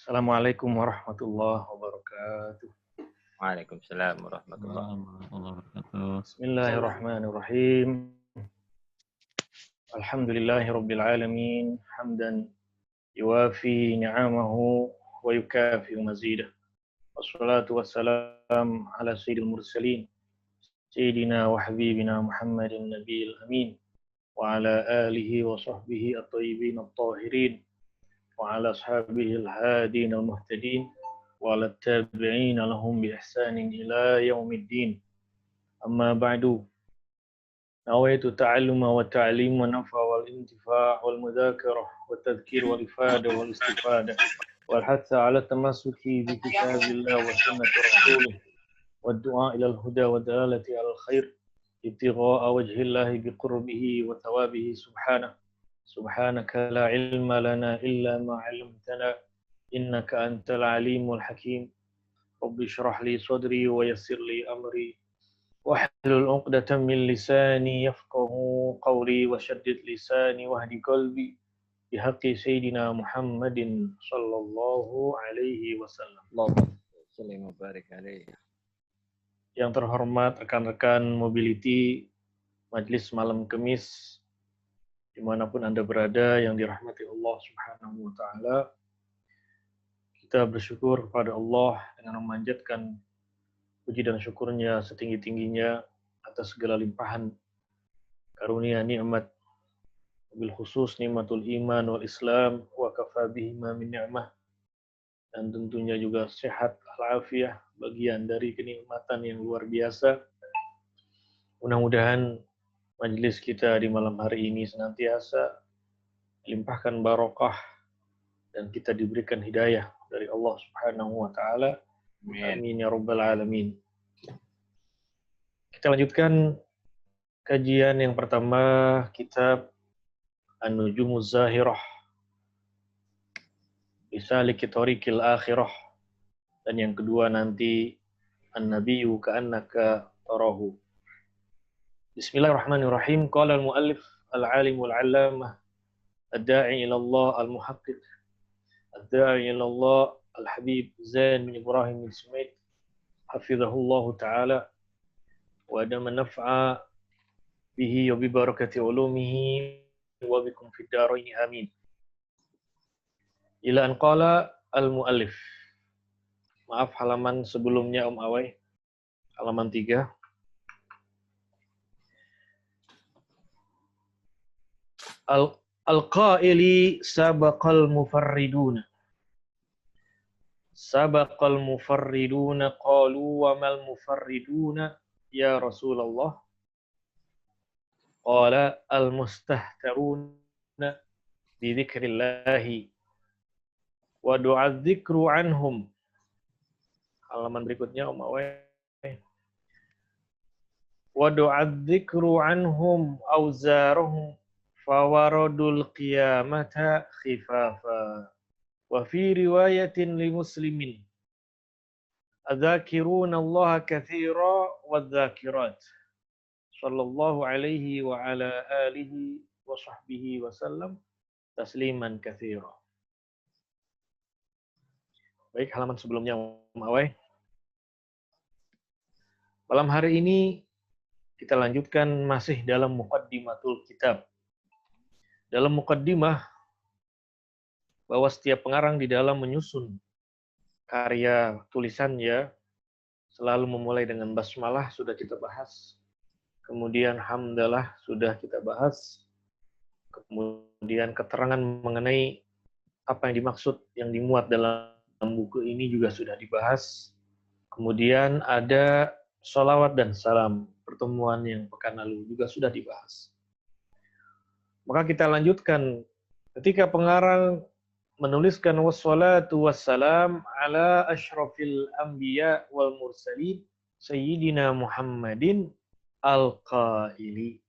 Assalamualaikum warahmatullahi wabarakatuh. Waalaikumsalam warahmatullahi Warahmatullahi wabarakatuh. Bismillahirrahmanirrahim. Alhamdulillahirabbil alamin, hamdan yuwafi ni'amahu wa yukafi mazidah. Wassalatu wassalam ala sayyidil mursalin, sayyidina wa habibina Muhammadin nabiyil amin, wa ala alihi wa sahbihi at-tayyibin at-tahirin, wa ala ashabihi al-hadin al-muhtadin, wa ala tabi'in lahum bi ihsanin ila yaumiddin. Amma ba'du. نويت التعلم والتعليم والنفع والانتفاع والمذاكرة والتذكير والإفادة والاستفادة والحث على التمسك بكتاب الله وسنة رسوله والدعاء إلى الهدى والدلالة على الخير ابتغاء وجه الله بقربه وثوابه سبحانه. سبحانك لا علم لنا إلا ما علمتنا إنك أنت العليم الحكيم. رب اشرح لي صدري ويسر لي أمري واحلل عقدة من لساني يفقه قولي وشدد لساني واهد قلبي بحق سيدنا محمد صلى الله عليه وسلم. Allahumma barik alaihi. Yang terhormat rekan-rekan mobility Majelis Malam Kemis dimanapun Anda berada yang dirahmati Allah Subhanahu wa Ta'ala, kita bersyukur kepada Allah dengan memanjatkan puji dan syukurnya setinggi-tingginya atas segala limpahan karunia nikmat, wabil khusus nikmatul iman wal Islam wa kafa bihima min ni'mah, dan tentunya juga sehat al-afiyah, bagian dari kenikmatan yang luar biasa. Mudah-mudahan majelis kita di malam hari ini senantiasa limpahkan barokah dan kita diberikan hidayah dari Allah Subhanahu wa Ta'ala. Amin ya rabbal alamin. Kita lanjutkan kajian yang pertama, kitab An-Nujumuz Zahirah Bisaliki Thariqil Akhirah, dan yang kedua nanti An-Nabiyyu Ka'annaka Tarahu. Bismillahirrahmanirrahim. Qala al-muallif al-alim wal-allamah ad-da'i ila Allah al-muhaqqiq ad-da'i ila Allah Al-Habib Zain bin Ibrahim bin Sumaid hafizahullah ta'ala wa adama naf'a bihi wa bi barakati ulumihi wa bikum fid darain amin. Ila an qala al-muallif. Maaf, halaman sebelumnya Om Awai, halaman 3. Al-qaili sabaqal mufarriduna. Sabaqal mufarriduna qalu wa mal mufarriduna ya Rasulullah. Qala al-mustahtaruna bi dzikrillahi wa du'a dzikru anhum. Halaman berikutnya Om Awai. Wa du'a dzikru anhum auzaruhum fawaradul qiyamata khifafa. Wa fi riwayatin li muslimin adzakiruna Allah katsira wadzakirat sallallahu alaihi wa ala alihi wa sahbihi wasallam tasliman katsira. Baik, halaman sebelumnya Om Awai. Malam hari ini kita lanjutkan masih dalam muqaddimatul kitab. Dalam muqaddimah, bahwa setiap pengarang di dalam menyusun karya tulisannya selalu memulai dengan basmalah, sudah kita bahas. Kemudian hamdalah sudah kita bahas. Kemudian keterangan mengenai apa yang dimaksud, yang dimuat dalam buku ini juga sudah dibahas. Kemudian ada sholawat dan salam, pertemuan yang pekan lalu juga sudah dibahas. Maka kita lanjutkan ketika pengarang menuliskan wassalatu wassalam ala asyrafil anbiya wal mursalin sayyidina Muhammadin al-qaili.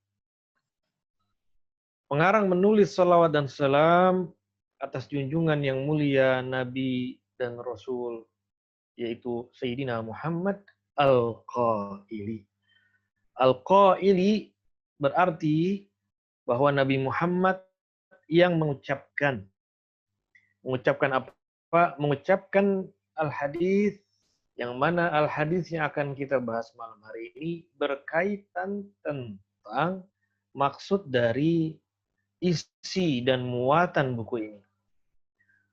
Pengarang menulis salawat dan salam atas junjungan yang mulia Nabi dan Rasul, yaitu Sayyidina Muhammad al-qaili. Al-qaili berarti bahwa Nabi Muhammad yang mengucapkan apa mengucapkan al-hadis, yang mana al-hadis yang akan kita bahas malam hari ini berkaitan tentang maksud dari isi dan muatan buku ini.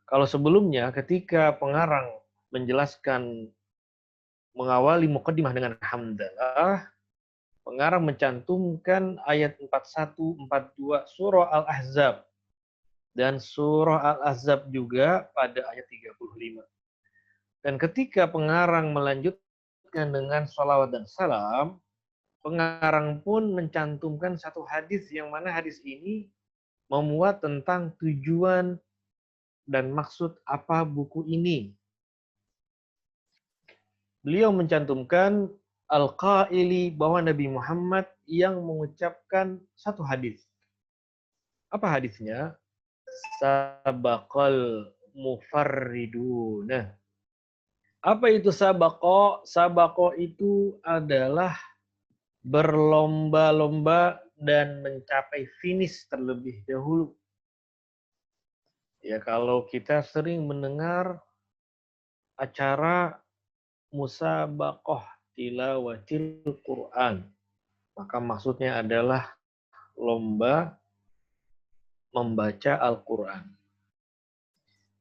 Kalau sebelumnya ketika pengarang menjelaskan mengawali muqaddimah dengan hamdalah, pengarang mencantumkan ayat 41, 42 surah Al-Ahzab dan surah Al-Ahzab juga pada ayat 35. Dan ketika pengarang melanjutkan dengan sholawat dan salam, pengarang pun mencantumkan satu hadis yang mana hadis ini memuat tentang tujuan dan maksud apa buku ini. Beliau mencantumkan al-qaili bahwa Nabi Muhammad yang mengucapkan satu hadis. Apa hadisnya? Sabaqal mufarriduna. Apa itu sabaqo? Sabaqo itu adalah berlomba-lomba dan mencapai finish terlebih dahulu. Ya, kalau kita sering mendengar acara musabaqah tilawatil Quran, maka maksudnya adalah lomba membaca Al-Quran.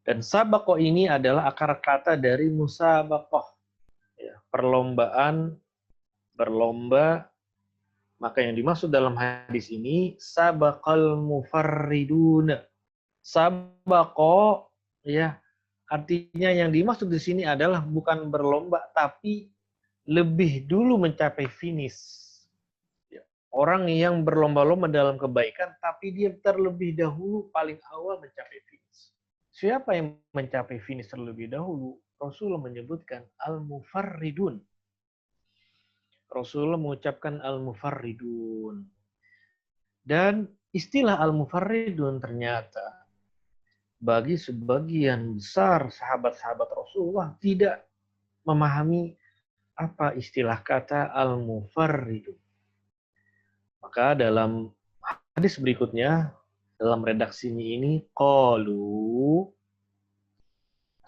Dan sabaqah ini adalah akar kata dari musabaqah, ya, perlombaan, berlomba. Maka yang dimaksud dalam hadis ini sabaqal mufarriduna. Sabaqo, ya, artinya yang dimaksud di sini adalah bukan berlomba tapi lebih dulu mencapai finish. Ya. Orang yang berlomba-lomba dalam kebaikan tapi dia terlebih dahulu paling awal mencapai finish. Siapa yang mencapai finish terlebih dahulu? Rasulullah menyebutkan al-mufarridun. Rasulullah mengucapkan al-mufarridun. Dan istilah al-mufarridun ternyata bagi sebagian besar sahabat-sahabat Rasulullah tidak memahami apa istilah kata al-mufarridun. Maka dalam hadis berikutnya, dalam redaksinya ini, qalu,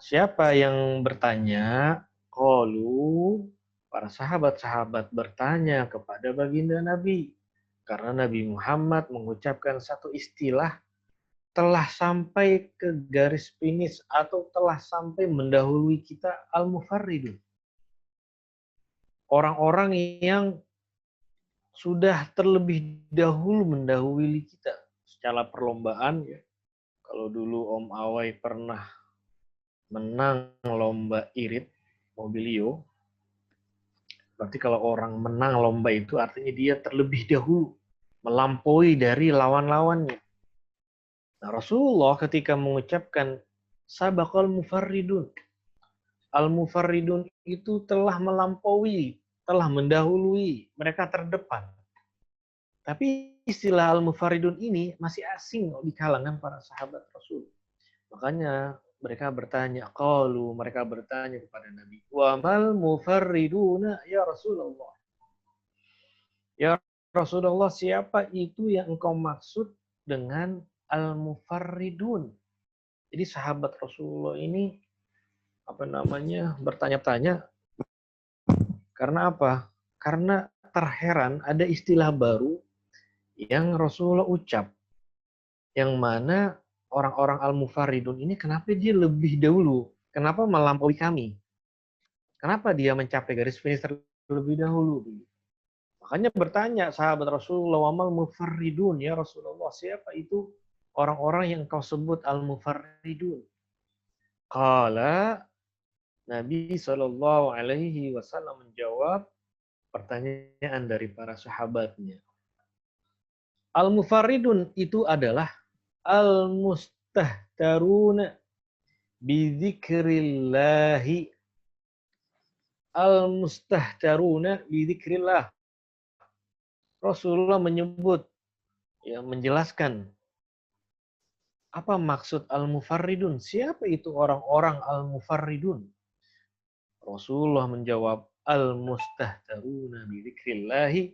siapa yang bertanya? Qalu, para sahabat-sahabat bertanya kepada baginda Nabi. Karena Nabi Muhammad mengucapkan satu istilah telah sampai ke garis finish atau telah sampai mendahului kita al-mufarridun. Orang-orang yang sudah terlebih dahulu mendahului kita secara perlombaan. Ya. Kalau dulu Om Awai pernah menang lomba irit mobilio, berarti kalau orang menang lomba itu artinya dia terlebih dahulu melampaui dari lawan-lawannya. Nah, Rasulullah ketika mengucapkan sabaqal mufarridun, al-mufarridun itu telah melampaui, telah mendahului, mereka terdepan. Tapi istilah al-mufarridun ini masih asing di kalangan para sahabat Rasul. Makanya mereka bertanya, mereka bertanya kepada Nabi, wa mal mufarriduna ya Rasulullah. Ya Rasulullah, siapa itu yang engkau maksud dengan al-mufarridun? Jadi sahabat Rasulullah ini bertanya-tanya karena apa? Karena terheran ada istilah baru yang Rasulullah ucap, yang mana orang-orang al-mufarridun ini kenapa dia lebih dahulu? Kenapa melampaui kami? Kenapa dia mencapai garis finish terlebih dahulu? Makanya bertanya sahabat Rasulullah, wamal mufarridun ya Rasulullah, siapa itu orang-orang yang kau sebut al-mufarridun? Qala, Nabi Shallallahu Alaihi Wasallam menjawab pertanyaan dari para sahabatnya. Al-mufarridun itu adalah al-mustahtaruna bidzikrillahi. Al-mustahtaruna bidzikrillah. Rasulullah menyebut, ya, menjelaskan apa maksud al-mufarridun. Siapa itu orang-orang al-mufarridun? Rasulullah menjawab, al-mustahtaruna bidzikrillahi.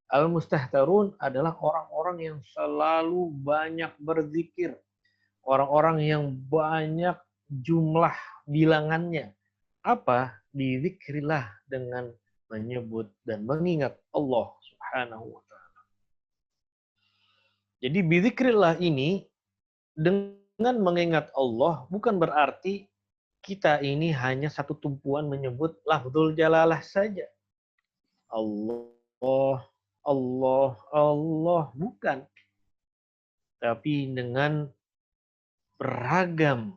Al-mustahtarun adalah orang-orang yang selalu banyak berzikir. Orang-orang yang banyak jumlah bilangannya. Apa? Dizikrillah dengan menyebut dan mengingat Allah Subhanahu wa taala. Jadi bizikrillah ini dengan mengingat Allah bukan berarti kita ini hanya satu tumpuan menyebut lafzul jalalah saja. Allah, Allah, Allah, bukan. Tapi dengan beragam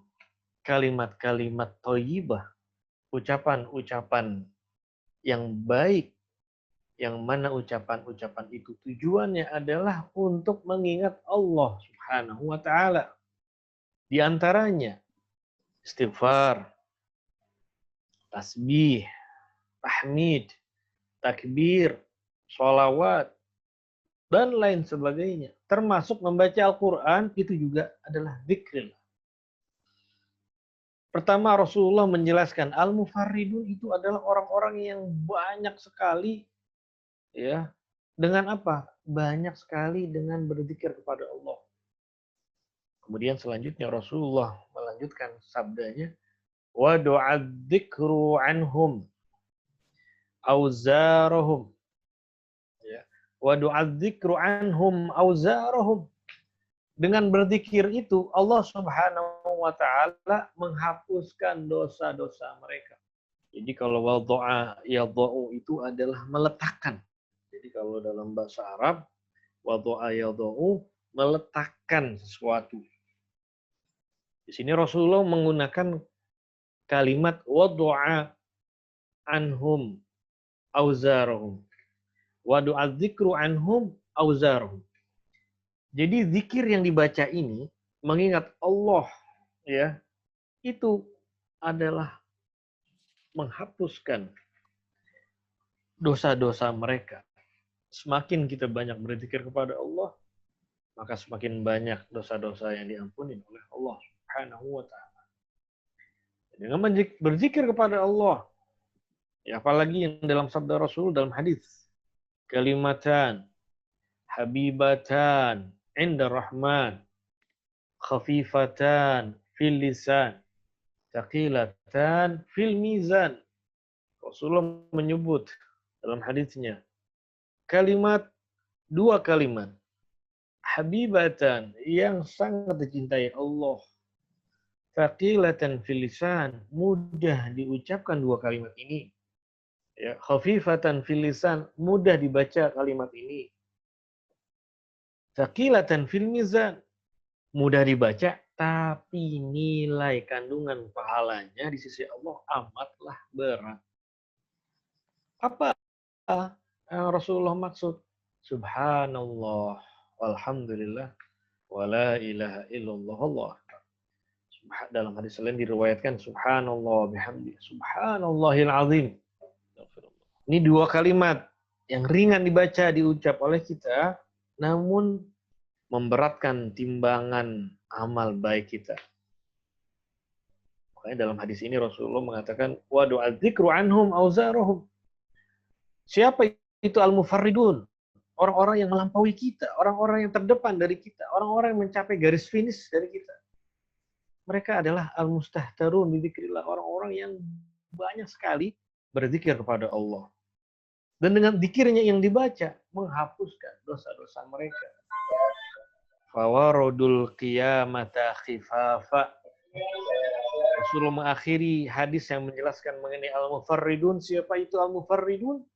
kalimat-kalimat thayyibah, ucapan-ucapan yang baik, yang mana ucapan-ucapan itu tujuannya adalah untuk mengingat Allah Subhanahu wa taala. Di antaranya istighfar, tasbih, tahmid, takbir, sholawat, dan lain sebagainya. Termasuk membaca Al-Quran, itu juga adalah zikrillah. Pertama, Rasulullah menjelaskan al-mufarridun itu adalah orang-orang yang banyak sekali, ya, dengan apa? Banyak sekali dengan berzikir kepada Allah. Kemudian selanjutnya Rasulullah melanjutkan sabdanya, wa du'adzikru anhum auzarahum, ya, wa du'adzikru anhum auzarahum. Dengan berzikir itu Allah Subhanahu wa taala menghapuskan dosa-dosa mereka. Jadi kalau wadha'a yadha'u itu adalah meletakkan. Jadi kalau dalam bahasa Arab wadha'a yadha'u meletakkan sesuatu. Di sini Rasulullah menggunakan kalimat wadha'a anhum auzarahum. Wa du'adzikru anhum auzarahum. Jadi zikir yang dibaca ini mengingat Allah, ya, itu adalah menghapuskan dosa-dosa mereka. Semakin kita banyak berzikir kepada Allah, maka semakin banyak dosa-dosa yang diampuni oleh Allah Subhanahu wa taala. Dengan berzikir kepada Allah, ya, apalagi yang dalam sabda Rasul dalam hadis, kalimatan habibatan inda rahman khafifatan fil lisan thaqilatan fil mizan. Rasulullah menyebut dalam hadisnya dua kalimat habibatan yang sangat dicintai Allah, thaqilatan fil lisan, mudah diucapkan dua kalimat ini, ya, khafifatan fil lisan, mudah dibaca kalimat ini, thaqilatan fil mizan, mudah dibaca tapi nilai kandungan pahalanya di sisi Allah amatlah berat. Apa yang Rasulullah maksud? Subhanallah walhamdulillah wala ilaha illallah Allah. Dalam hadis lain diriwayatkan subhanallah bihamdi subhanallahil azim. Ini dua kalimat yang ringan dibaca, diucap oleh kita, namun memberatkan timbangan amal baik kita. Makanya dalam hadis ini Rasulullah mengatakan wa du'adzikru anhum auzarahum. Siapa itu al-mufarridun? Orang-orang yang melampaui kita, orang-orang yang terdepan dari kita, orang-orang yang mencapai garis finish dari kita. Mereka adalah al-mustahtarun bi dzikrillah, orang-orang yang banyak sekali berzikir kepada Allah. Dan dengan zikirnya yang dibaca menghapuskan dosa-dosa mereka. Fawarodul qiyamata khifafa. Rasulullah mengakhiri hadis yang menjelaskan mengenai al-mufarridun. Siapa itu al-mufarridun?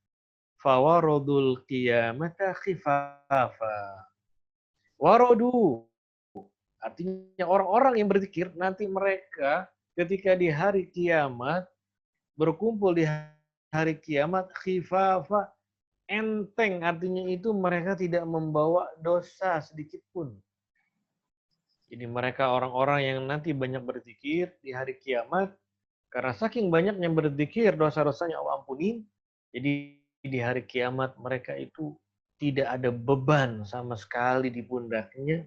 Fawarodul qiyamata khifafa. Warodu. Artinya orang-orang yang berzikir, nanti mereka ketika di hari kiamat, berkumpul di hari kiamat, khifafa, enteng, artinya itu mereka tidak membawa dosa sedikit pun. Jadi mereka orang-orang yang nanti banyak berzikir di hari kiamat, karena saking banyaknya berzikir, dosa-dosanya Allah ampuni, jadi di hari kiamat mereka itu tidak ada beban sama sekali di pundaknya.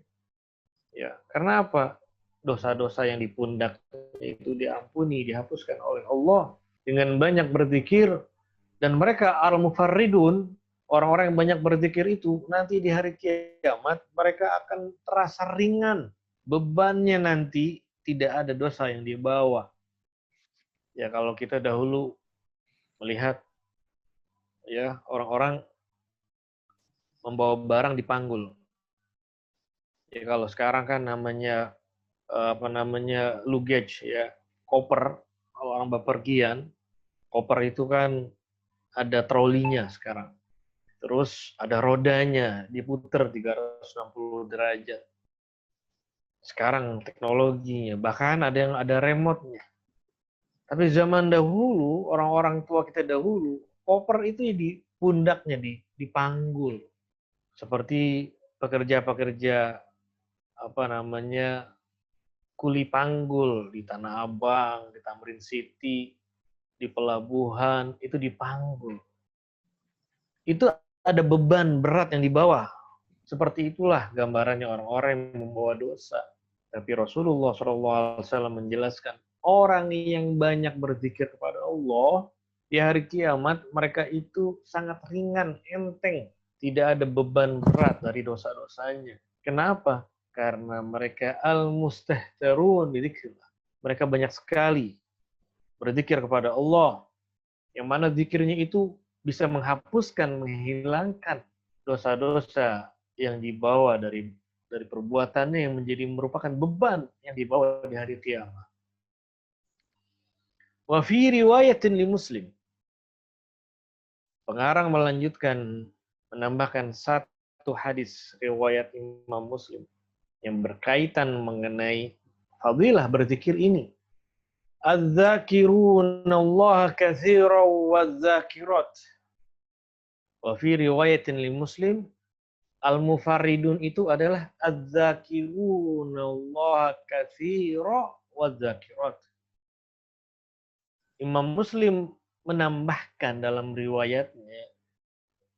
Ya, karena apa? Dosa-dosa yang di pundak itu diampuni, dihapuskan oleh Allah dengan banyak berzikir. Dan mereka al-mufarridun, orang-orang yang banyak berzikir itu, nanti di hari kiamat mereka akan terasa ringan bebannya nanti tidak ada dosa yang dibawa. Ya kalau kita dahulu melihat ya orang-orang membawa barang dipanggul. Ya kalau sekarang kan namanya luggage ya, koper. Kalau orang bepergian, koper itu kan ada trolinya sekarang. Terus ada rodanya, diputer 360 derajat. Sekarang teknologinya, bahkan ada yang ada remote-nya. Tapi zaman dahulu, orang-orang tua kita dahulu, koper itu di pundaknya, dipanggul. Seperti pekerja-pekerja kuli panggul di Tanah Abang, di Tamrin City, di pelabuhan, itu dipanggul. Itu ada beban berat yang dibawa. Seperti itulah gambarannya orang-orang yang membawa dosa. Tapi Rasulullah SAW menjelaskan, orang yang banyak berzikir kepada Allah, di hari kiamat mereka itu sangat ringan, enteng. Tidak ada beban berat dari dosa-dosanya. Kenapa? Karena mereka al-mustahtarun bidzikrillah. Mereka banyak sekali berzikir kepada Allah. Yang mana zikirnya itu bisa menghapuskan, menghilangkan dosa-dosa yang dibawa dari perbuatannya yang menjadi merupakan beban yang dibawa di hari kiamat. Wa fi riwayatin li Muslim. Pengarang melanjutkan menambahkan satu hadis riwayat Imam Muslim yang berkaitan mengenai fadilah berzikir ini. Az-zakirunallaha katsiran waz-zakirat. Wa fi riwayatin li Muslim, al-mufarridun itu adalah az-zakirunallaha katsiran waz-zakirat. Imam Muslim menambahkan dalam riwayatnya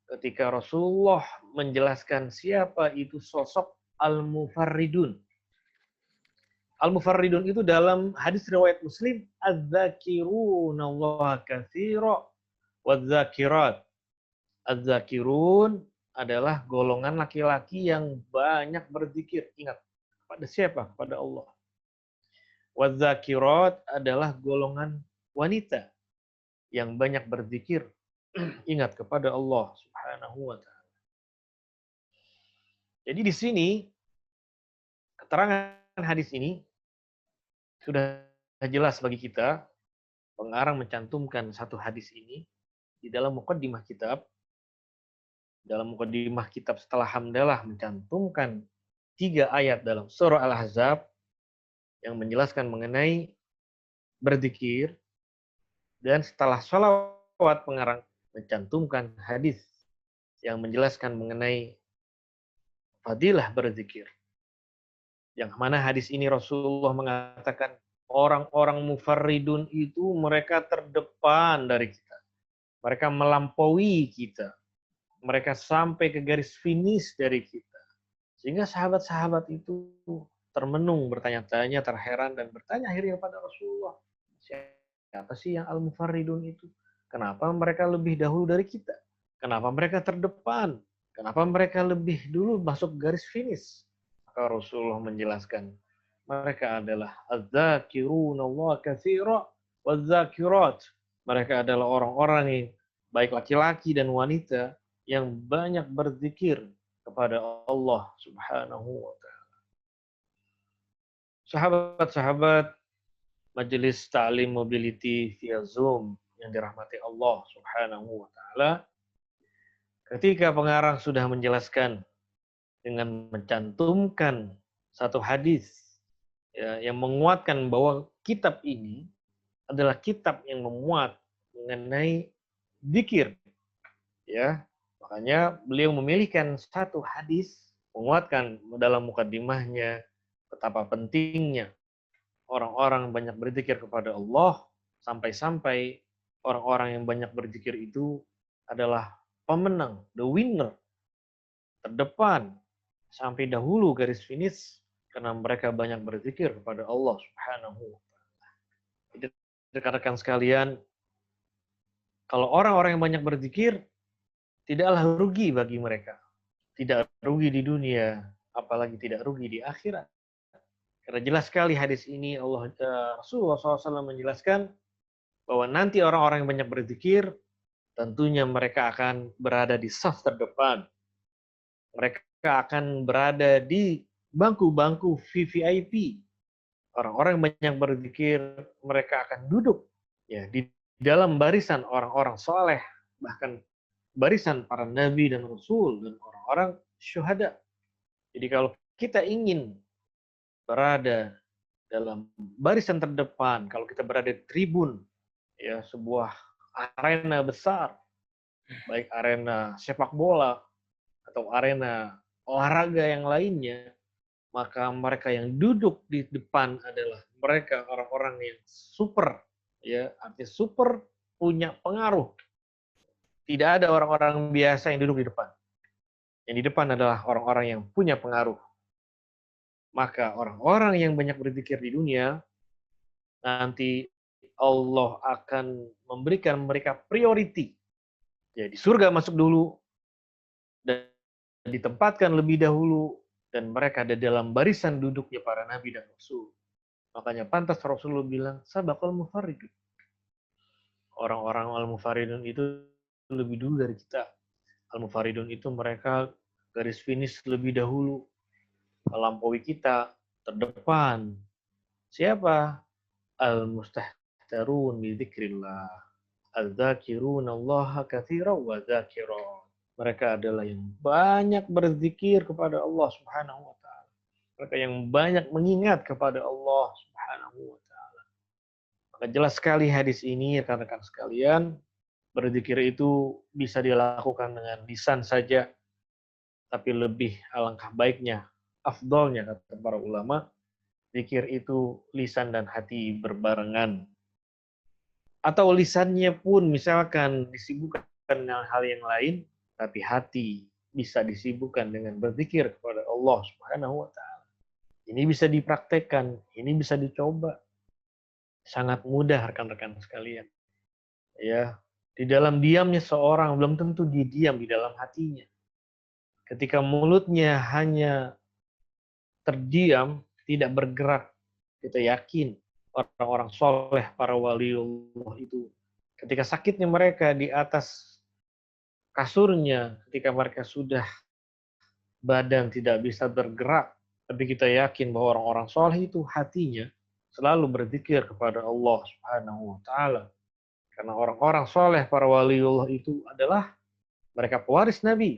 ketika Rasulullah menjelaskan siapa itu sosok al-mufarridun. Al-mufarridun itu dalam hadis riwayat Muslim, az-zakirunallaha katsiran waz-zakirat. Az-zakirun adalah golongan laki-laki yang banyak berzikir. Ingat, pada siapa? Pada Allah. Waz-zakirat adalah golongan wanita yang banyak berzikir. Ingat kepada Allah Subhanahu wa ta'ala. Jadi di sini keterangan hadis ini sudah jelas bagi kita. Pengarang mencantumkan satu hadis ini di dalam muqaddimah kitab. Dalam muqaddimah kitab setelah hamdalah mencantumkan 3 ayat dalam surah Al-Ahzab yang menjelaskan mengenai berzikir, dan setelah sholawat pengarang mencantumkan hadis yang menjelaskan mengenai fadilah berzikir. Yang mana hadis ini Rasulullah mengatakan orang-orang mufarridun itu mereka terdepan dari kita. Mereka melampaui kita. Mereka sampai ke garis finish dari kita. Sehingga sahabat-sahabat itu termenung, bertanya-tanya, terheran, dan bertanya akhirnya kepada Rasulullah. Siapa sih yang al-mufarridun itu? Kenapa mereka lebih dahulu dari kita? Kenapa mereka terdepan? Kenapa mereka lebih dulu masuk garis finish? Maka Rasulullah menjelaskan, mereka adalah az-zakirunallaha katsiran waz-zakirat. Mereka adalah orang-orang yang baik laki-laki dan wanita yang banyak berzikir kepada Allah Subhanahu wa ta'ala. Sahabat-sahabat Majelis Ta'lim Mobility via Zoom yang dirahmati Allah Subhanahu wa ta'ala, ketika pengarang sudah menjelaskan dengan mencantumkan satu hadis ya, yang menguatkan bahwa kitab ini adalah kitab yang memuat mengenai zikir, ya, makanya beliau memilihkan satu hadis menguatkan dalam mukaddimahnya betapa pentingnya orang-orang banyak berzikir kepada Allah, sampai-sampai orang-orang yang banyak berzikir itu adalah pemenang, the winner, terdepan, sampai dahulu garis finish, karena mereka banyak berzikir kepada Allah Subhanahu wa ta'ala. Jadi rekan-rekan sekalian, kalau orang-orang yang banyak berzikir, tidaklah rugi bagi mereka. Tidak rugi di dunia, apalagi tidak rugi di akhirat. Karena jelas sekali hadis ini Rasulullah SAW menjelaskan bahwa nanti orang-orang yang banyak berzikir, tentunya mereka akan berada di saf terdepan. Mereka akan berada di bangku-bangku VVIP. Orang-orang yang banyak berzikir, mereka akan duduk ya di dalam barisan orang-orang soleh, bahkan barisan para nabi dan rasul dan orang-orang syuhada. Jadi kalau kita ingin berada dalam barisan terdepan, kalau kita berada di tribun, ya sebuah arena besar, baik arena sepak bola atau arena olahraga yang lainnya, maka mereka yang duduk di depan adalah mereka orang-orang yang super, ya artinya super punya pengaruh. Tidak ada orang-orang biasa yang duduk di depan. Yang di depan adalah orang-orang yang punya pengaruh. Maka orang-orang yang banyak berzikir di dunia, nanti Allah akan memberikan mereka priority. Ya, di surga masuk dulu, dan ditempatkan lebih dahulu, dan mereka ada dalam barisan duduknya para nabi dan rasul. Makanya pantas Rasulullah bilang, sabaqal mufarridun. Orang-orang al-mufarridun itu lebih dulu dari kita. Al-mufarridun itu mereka garis finish lebih dahulu, melampaui kita, terdepan. Siapa? Al-mustahtarun bi dzikrillah. Al-dzakiruna Allah katsiran wa dzakirat. Mereka adalah yang banyak berzikir kepada Allah Subhanahu wa taala. Mereka yang banyak mengingat kepada Allah Subhanahu wa taala. Maka jelas sekali hadis ini rekan-rekan sekalian, berzikir itu bisa dilakukan dengan lisan saja, tapi lebih alangkah baiknya, afdolnya kata para ulama, zikir itu lisan dan hati berbarengan. Atau lisannya pun misalkan disibukkan dengan hal yang lain, tapi hati bisa disibukkan dengan berzikir kepada Allah Subhanahu wa taala. Ini bisa dipraktekkan, ini bisa dicoba. Sangat mudah rekan-rekan sekalian. Ya, di dalam diamnya seorang belum tentu dia diam di dalam hatinya. Ketika mulutnya hanya terdiam, tidak bergerak, kita yakin orang-orang soleh, para waliullah itu, ketika sakitnya mereka di atas kasurnya, ketika mereka sudah badan tidak bisa bergerak, tapi kita yakin bahwa orang-orang soleh itu hatinya selalu berzikir kepada Allah Subhanahu wa taala. Karena orang-orang soleh, para waliullah itu adalah mereka pewaris Nabi.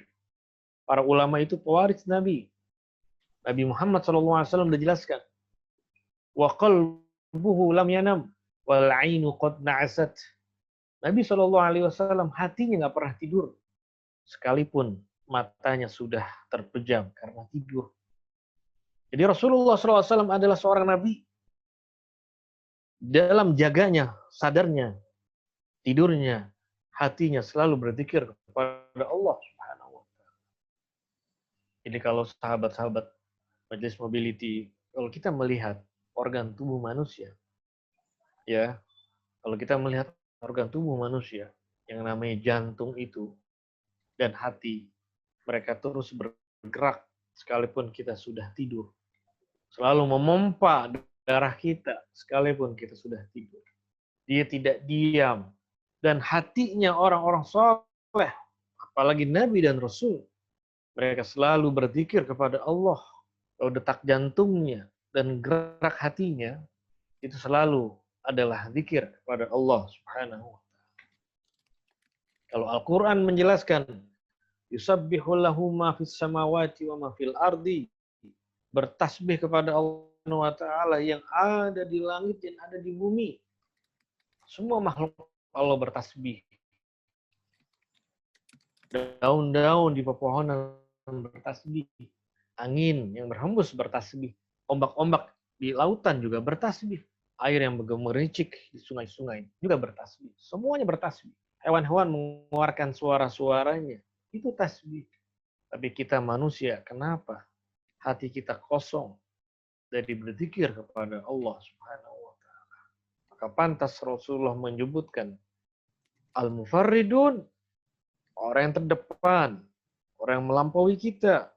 Para ulama itu pewaris Nabi. Nabi Muhammad SAW sudah jelaskan, wa qalbuhu lam yanam wal ainu qad na'asat. Nabi SAW hatinya nggak pernah tidur, sekalipun matanya sudah terpejam karena tidur. Jadi Rasulullah SAW adalah seorang Nabi. Dalam jaganya, sadarnya, tidurnya, hatinya selalu berzikir kepada Allah Subhanahu wa taala. Jadi kalau sahabat-sahabat Majelis Mobility, kalau kita melihat organ tubuh manusia, ya, kalau kita melihat organ tubuh manusia yang namanya jantung itu dan hati, mereka terus bergerak sekalipun kita sudah tidur. Selalu memompa darah kita sekalipun kita sudah tidur. Dia tidak diam. Dan hatinya orang-orang soleh, apalagi Nabi dan Rasul, mereka selalu berzikir kepada Allah. Kalau detak jantungnya dan gerak hatinya, itu selalu adalah zikir kepada Allah Subhanahu wa taala. Kalau Al-Qur'an menjelaskan, yusabbihu lahu ma fis samawati wa ma fil ardi, bertasbih kepada Allah Subhanahu wa taala yang ada di langit dan ada di bumi. Semua makhluk Allah bertasbih. Daun-daun di pepohonan bertasbih. Angin yang berhembus bertasbih. Ombak-ombak di lautan juga bertasbih. Air yang bergemericik di sungai-sungai juga bertasbih. Semuanya bertasbih. Hewan-hewan mengeluarkan suara-suaranya. Itu tasbih. Tapi kita manusia, kenapa? Hati kita kosong dari berzikir kepada Allah Subhanahu wa taala. Maka pantas Rasulullah menyebutkan al-mufarridun, orang yang terdepan, orang yang melampaui kita,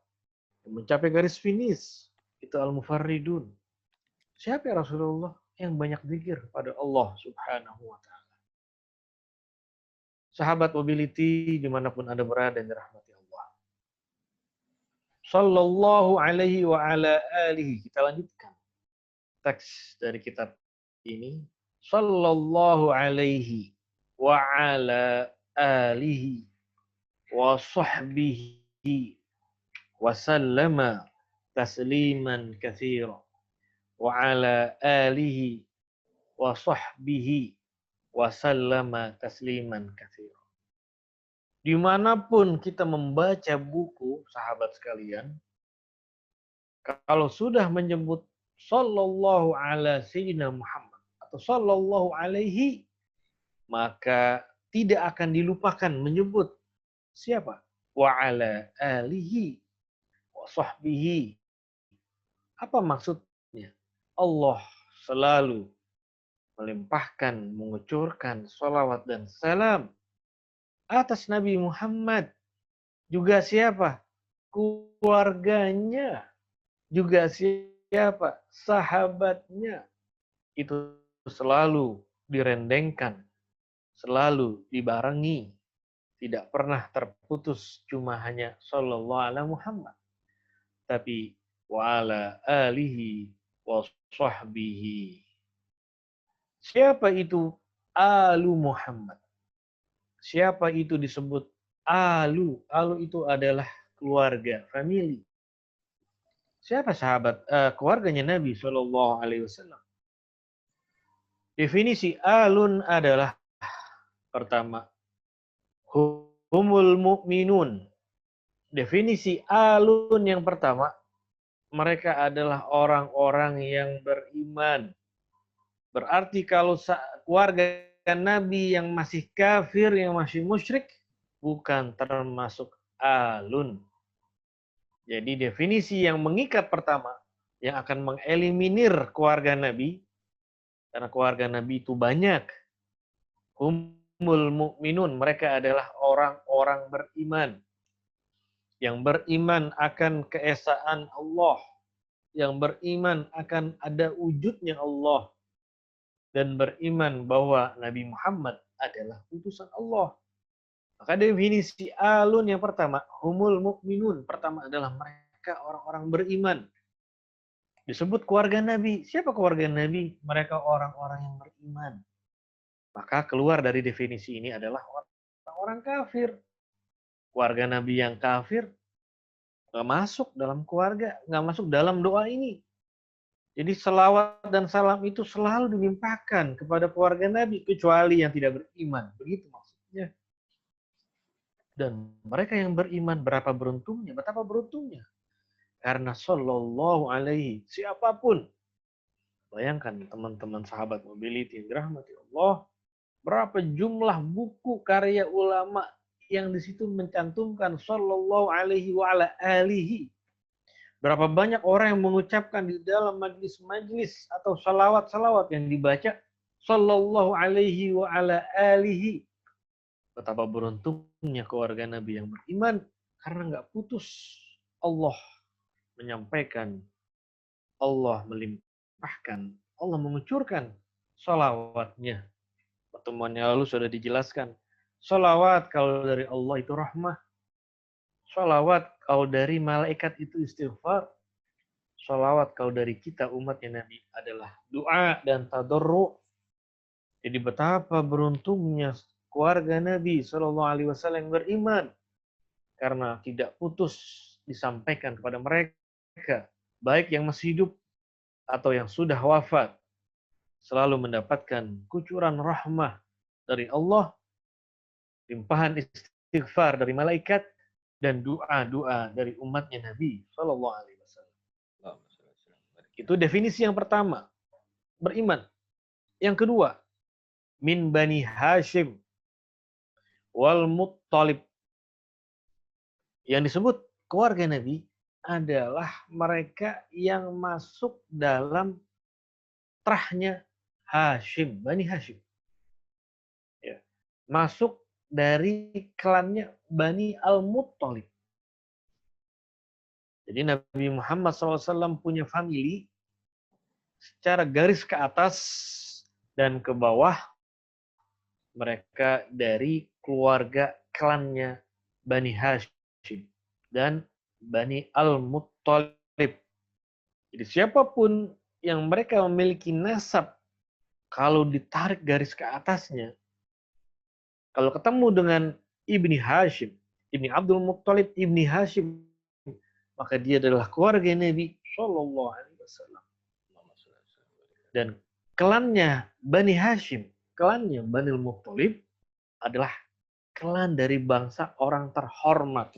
yang mencapai garis finish, itu al-mufarridun. Siapa ya Rasulullah? Yang banyak zikir pada Allah Subhanahu wa Ta'ala. Sahabat mobility dimanapun Anda berada yang dirahmati Allah. Sallallahu alaihi wa ala alihi. Kita lanjutkan teks dari kitab ini. Sallallahu alaihi wa ala alihi wa sahbihi wa sallama tasliman katsira. Wa ala alihi wa sahbihi wa sallama tasliman katsira. Dimanapun kita membaca buku, sahabat sekalian, kalau sudah menyebut sallallahu ala sayyidina Muhammad atau sallallahu alaihi, maka tidak akan dilupakan menyebut siapa? Wa ala alihi wa sahbihi. Apa maksudnya? Allah selalu melimpahkan, mengucurkan salawat dan salam atas Nabi Muhammad. Juga siapa? Keluarganya. Juga siapa? Sahabatnya. Itu selalu direndengkan, selalu dibarengi, tidak pernah terputus cuma hanya sallallahu alaihi Muhammad, tapi wa ala alihi wa sahbihi. Siapa itu alu Muhammad? Siapa itu disebut alu? Alu itu adalah keluarga, family. Siapa sahabat keluarganya Nabi Shallallahu Alaihi Wasallam? Definisi alun adalah pertama, humul mu'minun. Definisi alun yang pertama, mereka adalah orang-orang yang beriman. Berarti kalau keluarga Nabi yang masih kafir, yang masih musyrik, bukan termasuk alun. Jadi definisi yang mengikat pertama, yang akan mengeliminir keluarga Nabi, karena keluarga Nabi itu banyak. Humul mu'minun, mereka adalah orang-orang beriman. Yang beriman akan keesaan Allah. Yang beriman akan ada wujudnya Allah. Dan beriman bahwa Nabi Muhammad adalah utusan Allah. Maka definisi alun yang pertama, humul mu'minun. Pertama adalah mereka orang-orang beriman. Disebut keluarga Nabi. Siapa keluarga Nabi? Mereka orang-orang yang beriman. Maka keluar dari definisi ini adalah orang-orang kafir. Keluarga Nabi yang kafir nggak masuk dalam keluarga, nggak masuk dalam doa ini. Jadi selawat dan salam itu selalu dilimpahkan kepada keluarga Nabi, kecuali yang tidak beriman. Begitu maksudnya. Dan mereka yang beriman berapa beruntungnya, betapa beruntungnya. Karena sallallahu alaihi, siapapun. Bayangkan teman-teman sahabat mobility yang dirahmati Allah, berapa jumlah buku karya ulama yang di situ mencantumkan sallallahu alaihi wa ala alihi. Berapa banyak orang yang mengucapkan di dalam majlis-majlis atau salawat-salawat yang dibaca sallallahu alaihi wa ala alihi. Betapa beruntungnya keluarga Nabi yang beriman karena nggak putus Allah menyampaikan, Allah melimpahkan, Allah mengucurkan salawatnya. Pertemuan yang lalu sudah dijelaskan. Salawat kalau dari Allah itu rahmah. Salawat kalau dari malaikat itu istighfar. Salawat kalau dari kita umatnya Nabi adalah doa dan tadarru. Jadi betapa beruntungnya keluarga Nabi Shallallahu Alaihi Wasallam yang beriman karena tidak putus disampaikan kepada mereka, baik yang masih hidup atau yang sudah wafat, selalu mendapatkan kucuran rahmah dari Allah, limpahan istighfar dari malaikat, dan doa-doa dari umatnya Nabi Shallallahu Alaihi Wasallam. Itu definisi yang pertama, beriman. Yang kedua, min Bani Hashim wal Muttalib. Yang disebut keluarga Nabi adalah mereka yang masuk dalam terahnya Hashim, Bani Hashim. Ya. Masuk dari klannya Bani Al-Muttalib. Jadi Nabi Muhammad SAW punya family secara garis ke atas dan ke bawah, mereka dari keluarga klannya Bani Hashim dan Bani Al-Muttalib. Jadi siapapun yang mereka memiliki nasab, kalau ditarik garis ke atasnya, kalau ketemu dengan Ibni Hashim, Ibni Abdul Muttalib, Ibni Hashim, maka dia adalah keluarga Nabi Shallallahu Alaihi Wasallam. Dan klannya Bani Hashim, klannya Bani Muttalib adalah klan dari bangsa orang terhormat.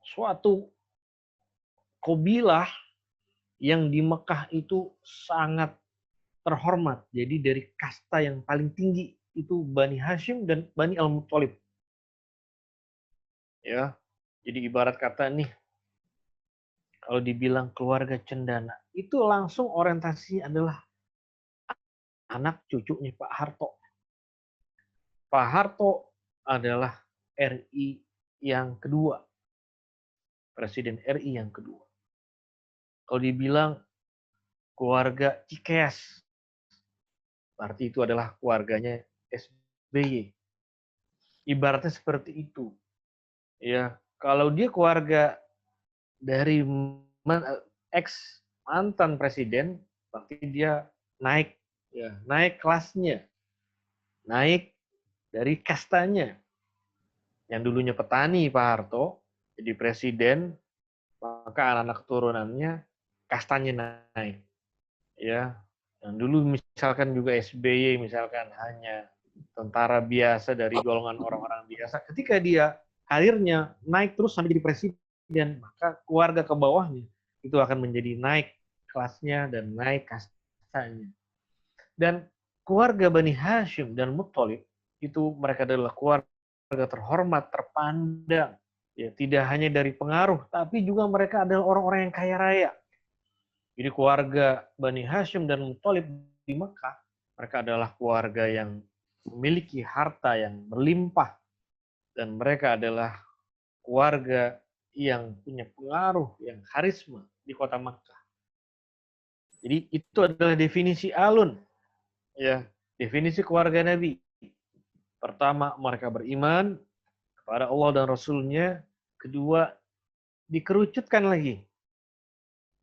Suatu kabilah yang di Mekah itu sangat terhormat. Jadi dari kasta yang paling tinggi itu Bani Hashim dan Bani Al-Muttalib. Ya. Jadi ibarat kata nih, kalau dibilang keluarga cendana, itu langsung orientasinya adalah anak cucunya Pak Harto. Pak Harto adalah RI yang kedua. Presiden RI yang kedua. Kalau dibilang keluarga Cikeas, berarti itu adalah keluarganya SBY. Ibaratnya seperti itu. Ya, kalau dia keluarga dari ex mantan presiden, berarti dia naik, ya, naik kelasnya, naik dari kastanya. Yang dulunya petani Pak Harto, jadi presiden, maka anak-anak keturunannya kastanya naik. Ya, yang dulu misalkan juga SBY misalkan hanya tentara biasa dari golongan orang-orang biasa, ketika dia karirnya naik terus sampai jadi presiden, maka keluarga ke bawahnya itu akan menjadi naik kelasnya dan naik kastanya. Dan keluarga Bani Hashim dan Muttalib itu mereka adalah keluarga terhormat, terpandang. Ya, tidak hanya dari pengaruh, tapi juga mereka adalah orang-orang yang kaya raya. Jadi keluarga Bani Hashim dan Muttalib di Mekah, mereka adalah keluarga yang memiliki harta yang berlimpah. Dan mereka adalah keluarga yang punya pengaruh, yang karisma di kota Mekah. Jadi itu adalah definisi alun. Ya, definisi keluarga Nabi. Pertama, mereka beriman kepada Allah dan Rasul-Nya. Kedua, dikerucutkan lagi.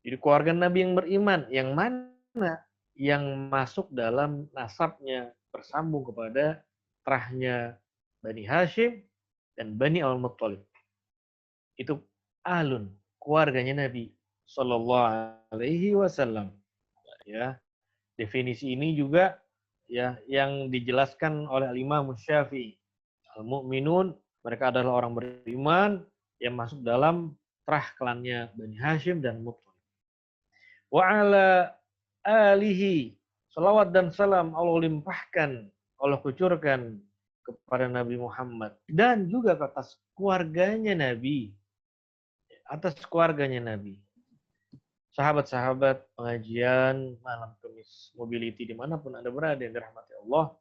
Jadi keluarga Nabi yang beriman, yang mana? Yang masuk dalam nasabnya, bersambung kepada terahnya Bani Hashim dan Bani Al-Muttalib. Itu alun, keluarganya Nabi Sallallahu Alaihi Wasallam. Ya, definisi ini juga ya yang dijelaskan oleh Imam Syafi'i. Al-Mu'minun, mereka adalah orang beriman yang masuk dalam terah klannya Bani Hashim dan Muttalib. Wa ala alihi, salawat dan salam Allah limpahkan, Allah kucurkan kepada Nabi Muhammad dan juga ke atas keluarganya Nabi, atas keluarganya Nabi. Sahabat-sahabat pengajian malam Kamis Mobility dimanapun Anda berada yang dirahmati Allah,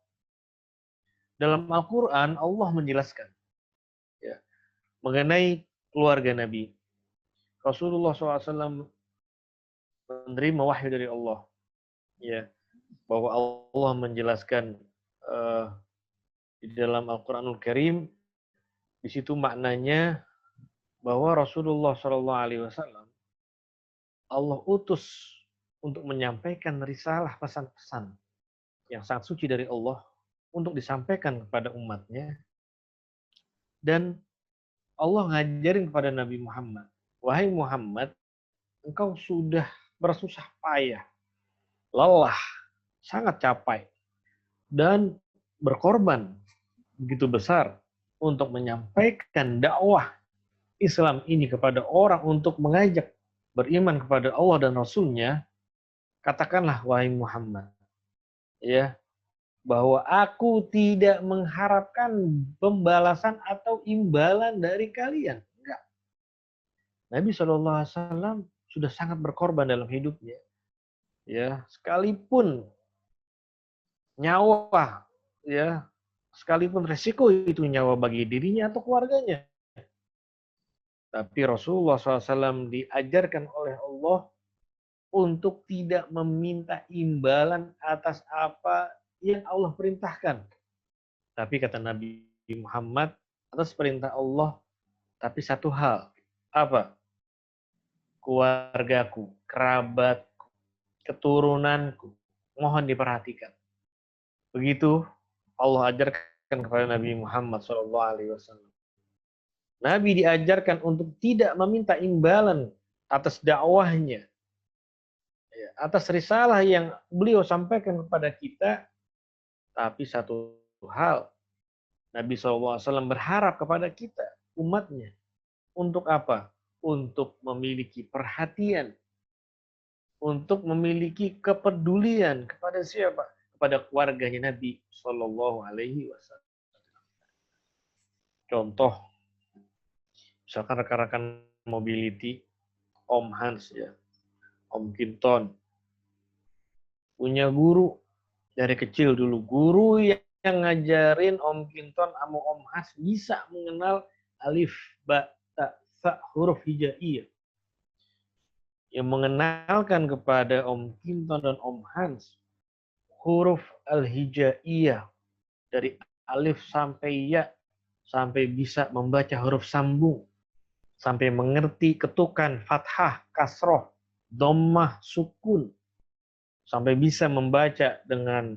dalam Al-Quran Allah menjelaskan ya, mengenai keluarga Nabi. Rasulullah SAW menerima wahyu dari Allah, ya, bahwa Allah menjelaskan di dalam Al-Quranul Karim, di situ maknanya bahwa Rasulullah SAW Allah utus untuk menyampaikan risalah pesan-pesan yang sangat suci dari Allah untuk disampaikan kepada umatnya. Dan Allah ngajarin kepada Nabi Muhammad, wahai Muhammad, engkau sudah bersusah payah, lelah, sangat capek, dan berkorban begitu besar untuk menyampaikan dakwah Islam ini kepada orang, untuk mengajak beriman kepada Allah dan Rasul-Nya. Katakanlah wahai Muhammad, ya, bahwa aku tidak mengharapkan pembalasan atau imbalan dari kalian. Enggak. Nabi SAW sudah sangat berkorban dalam hidupnya. Ya, sekalipun nyawa, ya, sekalipun resiko itu nyawa bagi dirinya atau keluarganya. Tapi Rasulullah SAW diajarkan oleh Allah untuk tidak meminta imbalan atas apa yang Allah perintahkan. Tapi kata Nabi Muhammad, atas perintah Allah, tapi satu hal. Apa? Keluargaku, kerabatku, keturunanku, mohon diperhatikan. Begitu Allah ajarkan kepada Nabi Muhammad SAW. Nabi diajarkan untuk tidak meminta imbalan atas dakwahnya, atas risalah yang beliau sampaikan kepada kita. Tapi satu hal, Nabi SAW berharap kepada kita, umatnya. Untuk apa? Untuk memiliki perhatian. Untuk memiliki kepedulian kepada siapa? Kepada keluarganya Nabi SAW. Contoh, misalkan rekan-rekan mobility, Om Hans ya, Om Kinton, punya guru dari kecil dulu. Guru yang ngajarin Om Kinton sama Om Hans bisa mengenal alif, ba, ta, sa, huruf hijaiyah. Yang mengenalkan kepada Om Kinton dan Om Hans huruf al-hijaiyah dari alif sampai ya, sampai bisa membaca huruf sambung, sampai mengerti ketukan fathah, kasroh, dhammah, sukun, sampai bisa membaca dengan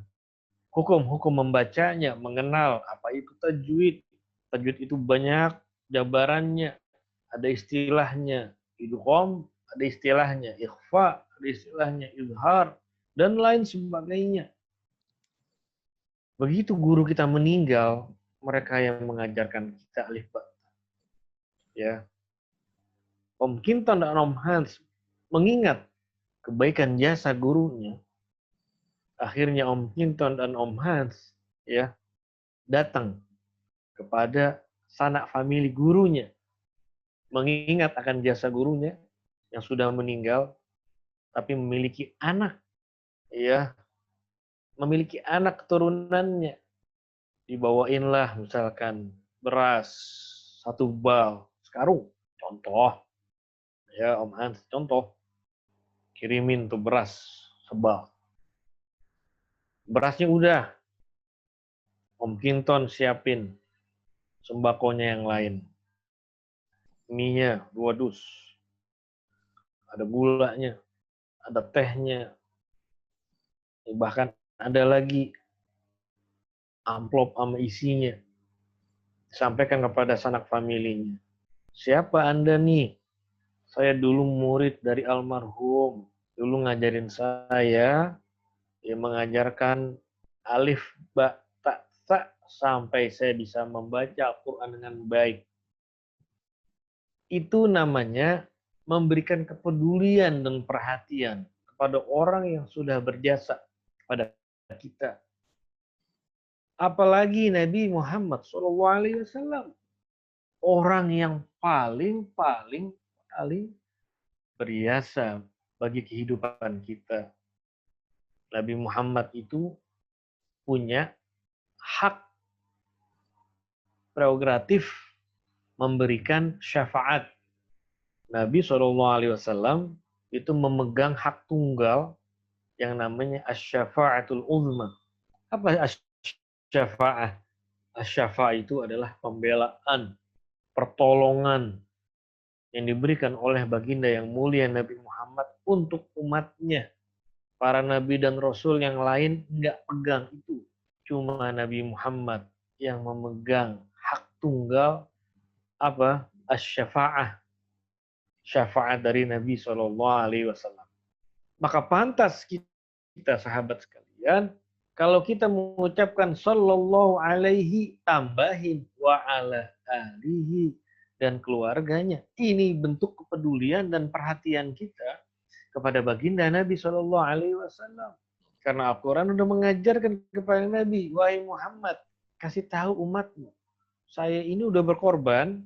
hukum-hukum membacanya, mengenal apa itu tajwid. Tajwid itu banyak jabarannya, ada istilahnya idgham, ada istilahnya ikhfa, ada istilahnya izhar, dan lain sebagainya. Begitu guru kita meninggal, mereka yang mengajarkan kita alif ba. Ya. Om Kinton dan Om Hans mengingat kebaikan jasa gurunya. Akhirnya Om Kinton dan Om Hans ya datang kepada sanak famili gurunya, mengingat akan jasa gurunya yang sudah meninggal, tapi memiliki anak, ya, memiliki anak keturunannya. Dibawainlah misalkan beras 1 bal, sekarung, contoh, ya Om Hans, contoh, kirimin tuh beras sebal. Berasnya udah, Om Kinton siapin sembakonya yang lain. Mie-nya 2 dus. Ada gulanya, ada tehnya. Bahkan ada lagi amplop sama isinya. Sampaikan kepada sanak familinya. Siapa Anda nih? Saya dulu murid dari almarhum. Dulu ngajarin saya, dia mengajarkan alif, ba, ta, sa, sampai saya bisa membaca Al-Quran dengan baik. Itu namanya memberikan kepedulian dan perhatian kepada orang yang sudah berjasa kepada kita. Apalagi Nabi Muhammad SAW, orang yang paling berjasa bagi kehidupan kita. Nabi Muhammad itu punya hak prerogatif memberikan syafaat. Nabi SAW itu memegang hak tunggal yang namanya asy-syafa'atul uzma. Apa asy-syafa'ah? Asy-syafa'ah itu adalah pembelaan, pertolongan yang diberikan oleh baginda yang mulia Nabi Muhammad untuk umatnya. Para nabi dan rasul yang lain nggak pegang itu. Cuma Nabi Muhammad yang memegang hak tunggal apa? Asy-syafa'ah. Syafaat dari Nabi SAW. Maka pantas kita sahabat sekalian, kalau kita mengucapkan sallallahu alaihi tambahin wa ala alihi dan keluarganya. Ini bentuk kepedulian dan perhatian kita kepada baginda Nabi SAW. Karena Al-Quran sudah mengajarkan kepada Nabi, wahai Muhammad, kasih tahu umatmu, saya ini udah berkorban,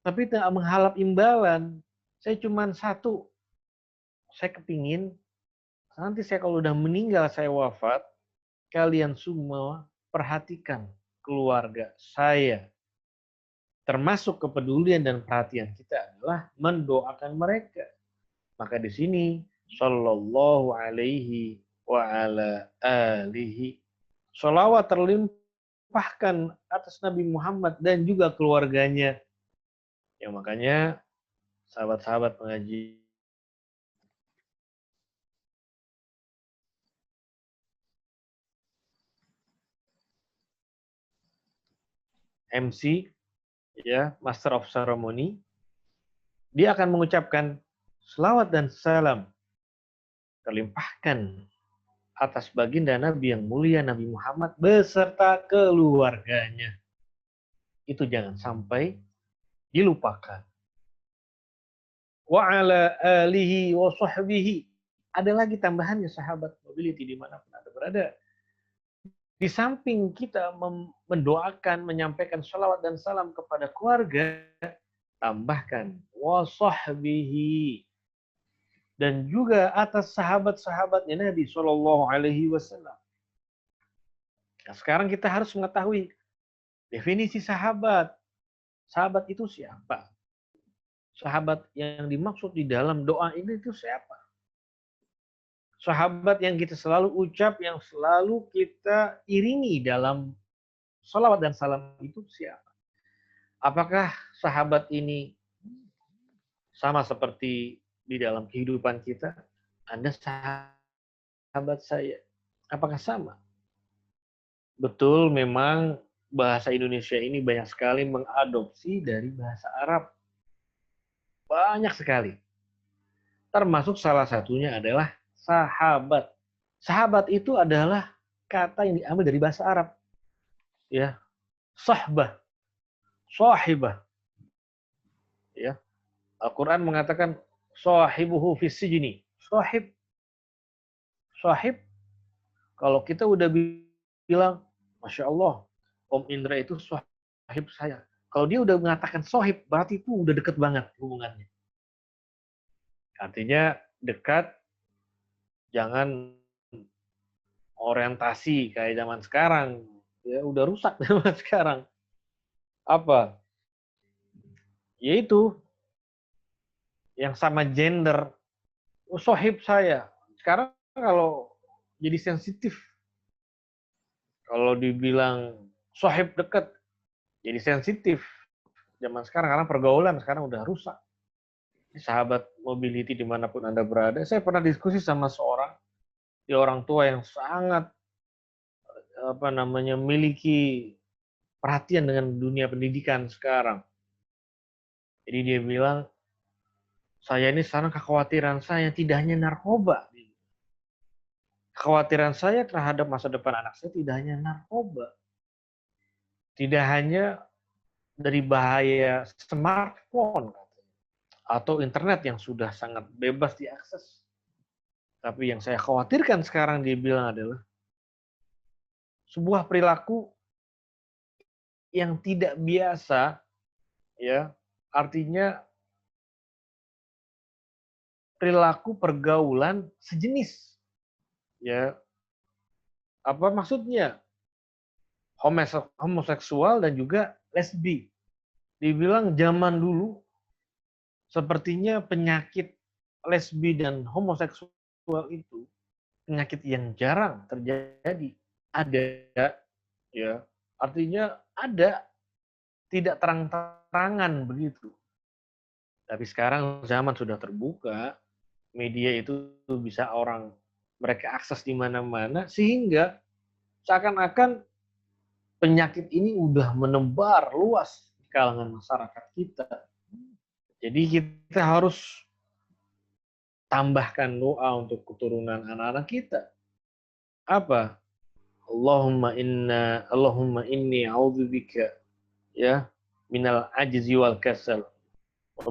tapi tidak mengharap imbalan. Saya cuma satu, saya kepingin nanti saya kalau udah meninggal, saya wafat, kalian semua perhatikan keluarga saya. Termasuk kepedulian dan perhatian kita adalah mendoakan mereka. Maka di sini sallallahu alaihi wa ala alihi. Sholawat terlimpahkan atas Nabi Muhammad dan juga keluarganya. Ya makanya sahabat-sahabat pengaji MC, ya, Master of Ceremony, dia akan mengucapkan selawat dan salam terlimpahkan atas baginda Nabi yang mulia Nabi Muhammad beserta keluarganya. Itu jangan sampai dilupakan. Wa ala alihi wa sahbihi. Ada lagi tambahannya sahabat mobility dimanapun Anda berada. Di samping kita mendoakan, menyampaikan salawat dan salam kepada keluarga, tambahkan wa sahbihi. Dan juga atas sahabat-sahabatnya Nabi Shallallahu Alaihi Wasallam. Nah, sekarang kita harus mengetahui definisi sahabat. Sahabat itu siapa? Sahabat yang dimaksud di dalam doa ini itu siapa? Sahabat yang kita selalu ucap, yang selalu kita iringi dalam salawat dan salam itu siapa? Apakah sahabat ini sama seperti di dalam kehidupan kita? Anda sahabat saya. Apakah sama? Betul, memang bahasa Indonesia ini banyak sekali mengadopsi dari bahasa Arab. Banyak sekali. Termasuk salah satunya adalah sahabat. Sahabat itu adalah kata yang diambil dari bahasa Arab. Ya, sahbah, sahibah. Ya, Al-Quran mengatakan sahibuhu fis sijni. Sahib. Sahib. Kalau kita udah bilang, Masya Allah, Om Indra itu sahib saya. Kalau dia udah mengatakan sahib, berarti itu udah deket banget hubungannya. Artinya dekat, jangan orientasi kayak zaman sekarang. Ya udah rusak zaman sekarang. Apa? Yaitu yang sama gender. Oh, sahib saya. Sekarang kalau jadi sensitif, kalau dibilang sahib dekat, jadi sensitif. Zaman sekarang, karena pergaulan sekarang udah rusak. Sahabat mobility dimanapun Anda berada, saya pernah diskusi sama seorang, dia orang tua yang sangat memiliki perhatian dengan dunia pendidikan sekarang. Jadi dia bilang, saya ini sekarang kekhawatiran saya tidak hanya narkoba. Kekhawatiran saya terhadap masa depan anak saya tidak hanya narkoba. Tidak hanya dari bahaya smartphone atau internet yang sudah sangat bebas diakses. Tapi yang saya khawatirkan sekarang dia bilang adalah sebuah perilaku yang tidak biasa, ya, artinya perilaku pergaulan sejenis, ya. Apa maksudnya? Homoseksual dan juga lesbi. Dibilang zaman dulu sepertinya penyakit lesbi dan homoseksual itu penyakit yang jarang terjadi. Ada, ya, artinya ada, tidak terang-terangan begitu. Tapi sekarang zaman sudah terbuka, media itu bisa mereka akses di mana-mana, sehingga seakan-akan penyakit ini udah menebar luas di kalangan masyarakat kita. Jadi kita harus tambahkan doa untuk keturunan anak-anak kita. Apa? Allahumma inni a'udzubika, ya, minal ajzi wal kasal, wa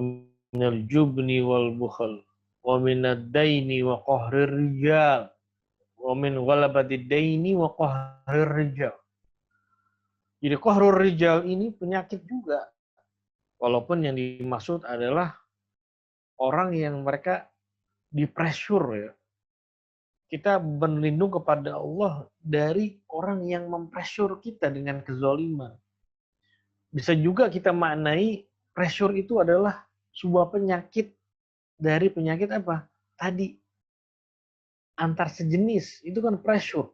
minal jubni wal bukhal, wa minad daini wa qahrir rijal, wa min ghalabati daini wa qahrir rijal. Jadi qahrur rijal ini penyakit juga. Walaupun yang dimaksud adalah orang yang mereka di-pressure, ya. Kita berlindung kepada Allah dari orang yang mempressure kita dengan kezaliman. Bisa juga kita maknai pressure itu adalah sebuah penyakit dari penyakit apa? Tadi, antar sejenis, itu kan pressure.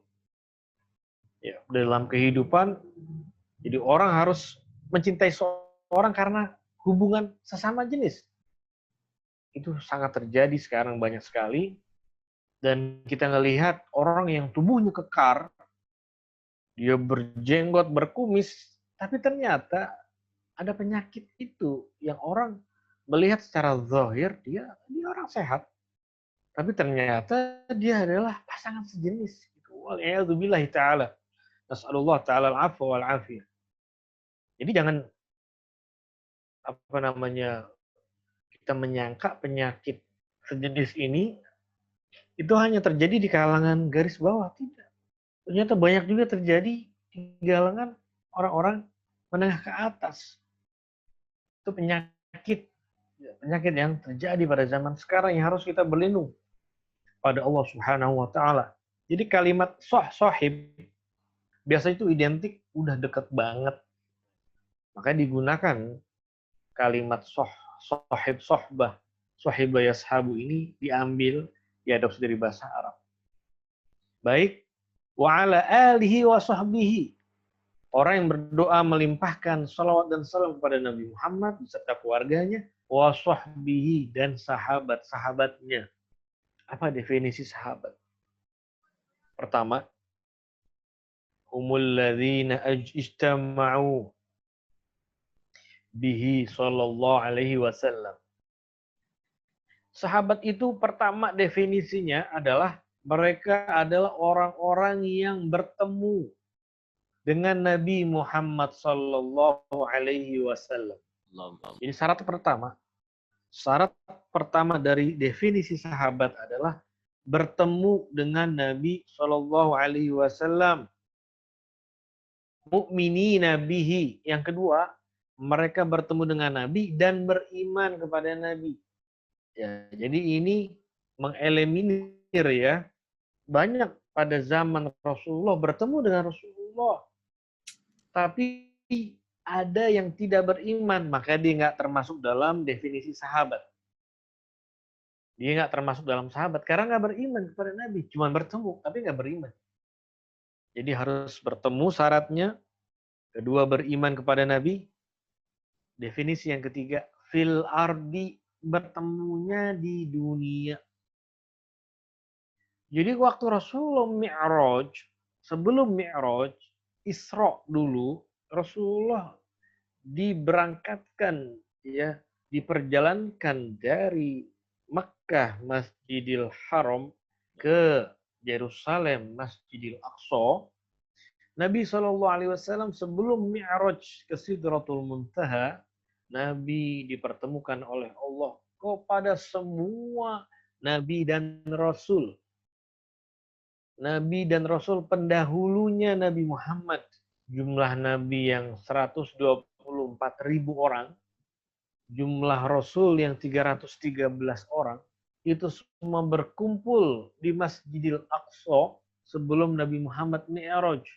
Ya, dalam kehidupan, jadi orang harus mencintai seorang karena hubungan sesama jenis. Itu sangat terjadi sekarang banyak sekali. Dan kita ngelihat orang yang tubuhnya kekar, dia berjenggot, berkumis, tapi ternyata ada penyakit itu yang orang melihat secara zahir dia orang sehat, tapi ternyata dia adalah pasangan sejenis. Wal'iyadzubillahi ta'ala. Nas'alullah ta'ala al-afwa wal-afiyah. Jadi jangan apa namanya kita menyangka penyakit sejenis ini itu hanya terjadi di kalangan garis bawah. Tidak. Ternyata banyak juga terjadi di kalangan orang-orang menengah ke atas. Itu penyakit yang terjadi pada zaman sekarang yang harus kita berlindung pada Allah Subhanahu wa taala. Jadi kalimat sahib biasa itu identik udah deket banget. Makanya digunakan kalimat sahib, sahibah yashabu ini diambil diadopsi dari bahasa Arab. Baik, wa ala alihi wa sahbihi. Orang yang berdoa melimpahkan salawat dan salam kepada Nabi Muhammad beserta keluarganya, wa sahbihi dan sahabat-sahabatnya. Apa definisi sahabat? Pertama, humul ladzina ijtama'u bihi sallallahu alaihi wasallam. Sahabat itu pertama definisinya adalah mereka adalah orang-orang yang bertemu dengan Nabi Muhammad sallallahu alaihi wasallam. Jadi syarat pertama dari definisi sahabat adalah bertemu dengan Nabi sallallahu alaihi wasallam. Mu'minina bihi. Yang kedua, mereka bertemu dengan Nabi dan beriman kepada Nabi. Ya, jadi ini mengeliminir ya. Banyak pada zaman Rasulullah bertemu dengan Rasulullah. Tapi ada yang tidak beriman, maka dia nggak termasuk dalam definisi sahabat. Dia nggak termasuk dalam sahabat karena nggak beriman kepada Nabi. Cuma bertemu, tapi nggak beriman. Jadi harus bertemu syaratnya. Kedua, beriman kepada Nabi. Definisi yang ketiga, fil ardi, bertemunya di dunia. Jadi waktu Rasulullah Mi'raj, sebelum Mi'raj, Isra dulu, Rasulullah diberangkatkan, ya, diperjalankan dari Makkah, Masjidil Haram, ke Yerusalem, Masjidil Aqsa. Nabi SAW sebelum Mi'raj ke Sidratul Muntaha, Nabi dipertemukan oleh Allah kepada semua Nabi dan Rasul. Nabi dan Rasul pendahulunya Nabi Muhammad. Jumlah Nabi yang 124.000 orang. Jumlah Rasul yang 313 orang. Itu semua berkumpul di Masjidil Aqsa sebelum Nabi Muhammad Mi'raj.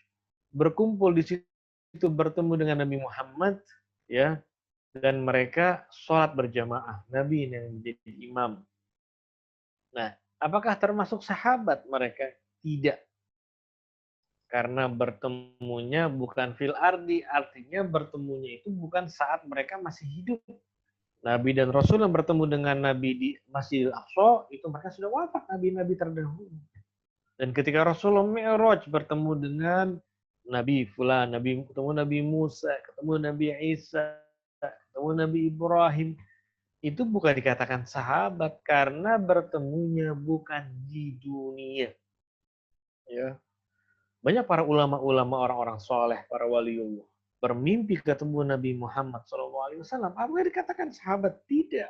Berkumpul di situ bertemu dengan Nabi Muhammad, ya, dan mereka sholat berjamaah. Nabi yang menjadi imam. Nah, apakah termasuk sahabat mereka? Tidak. Karena bertemunya bukan fil ardi, artinya bertemunya itu bukan saat mereka masih hidup. Nabi dan Rasul yang bertemu dengan Nabi di Masjidil Aqsa, itu mereka sudah wafat, nabi-nabi terdahulu. Dan ketika Rasulullah Mi'raj bertemu dengan Nabi Fulan, ketemu Nabi Musa, ketemu Nabi Isa, ketemu Nabi Ibrahim, itu bukan dikatakan sahabat karena bertemunya bukan di dunia. Ya. Banyak para ulama-ulama, orang-orang soleh, para waliullah bermimpi ketemu Nabi Muhammad SAW. Apakah dikatakan sahabat? Tidak.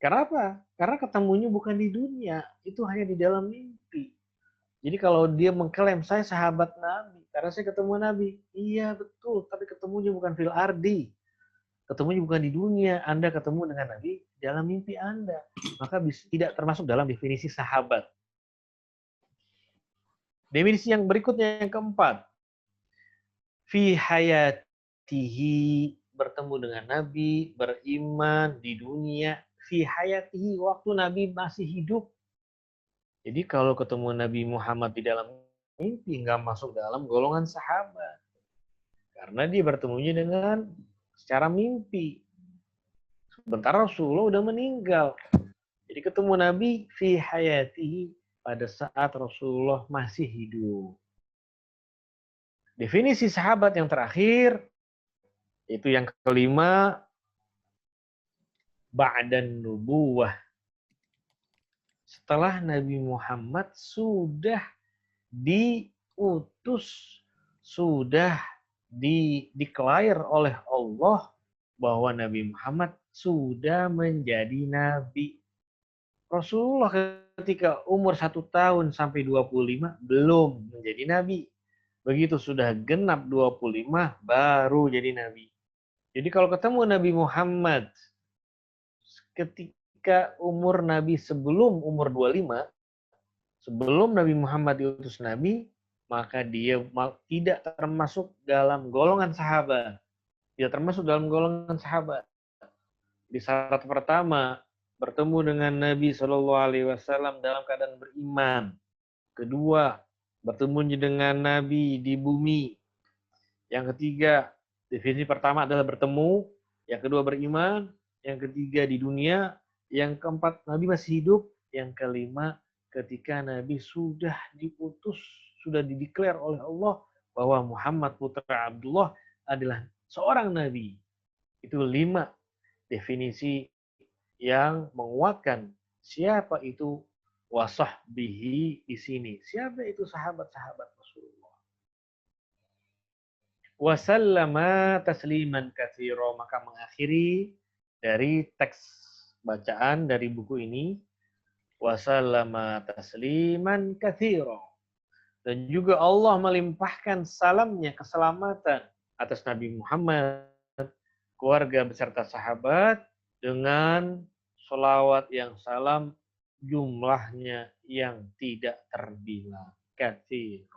Karena apa? Karena ketemunya bukan di dunia, itu hanya di dalam mimpi. Jadi kalau dia mengklaim saya sahabat Nabi, karena saya ketemu Nabi, iya betul, tapi ketemunya bukan fil ardi, ketemunya bukan di dunia. Anda ketemu dengan Nabi dalam mimpi Anda, maka tidak termasuk dalam definisi sahabat. Definisi yang berikutnya yang keempat, fi hayatihi, bertemu dengan Nabi, beriman di dunia, fi hayatihi, waktu Nabi masih hidup. Jadi kalau ketemu Nabi Muhammad di dalam mimpi, nggak masuk dalam golongan sahabat. Karena dia bertemunya dengan secara mimpi. Sementara Rasulullah udah meninggal. Jadi ketemu Nabi fi hayatihi, pada saat Rasulullah masih hidup. Definisi sahabat yang terakhir, itu yang kelima, ba'dan nubuwah. Setelah Nabi Muhammad sudah diutus, sudah declare oleh Allah bahwa Nabi Muhammad sudah menjadi Nabi. Rasulullah ketika umur 1 tahun sampai 25 belum menjadi Nabi. Begitu sudah genap 25 baru jadi Nabi. Jadi kalau ketemu Nabi Muhammad ketika umur Nabi sebelum umur 25, sebelum Nabi Muhammad diutus Nabi, maka dia tidak termasuk dalam golongan sahabat. Tidak termasuk dalam golongan sahabat. Di syarat pertama, bertemu dengan Nabi SAW dalam keadaan beriman. Kedua, bertemu dengan Nabi di bumi. Yang ketiga, definisi pertama adalah bertemu. Yang kedua, beriman. Yang ketiga, di dunia. Yang keempat, Nabi masih hidup. Yang kelima, ketika Nabi sudah diutus, sudah dideklar oleh Allah bahwa Muhammad putra Abdullah adalah seorang Nabi. Itu 5 definisi yang menguatkan siapa itu wasahbihi di sini. Siapa itu sahabat-sahabat Rasulullah. Wasallama tasliman katsira, maka mengakhiri dari teks bacaan dari buku ini, wasallama tasliman katsira. Dan juga Allah melimpahkan salamnya, keselamatan atas Nabi Muhammad, keluarga beserta sahabat, dengan sholawat yang salam jumlahnya yang tidak terbilang. Katsir.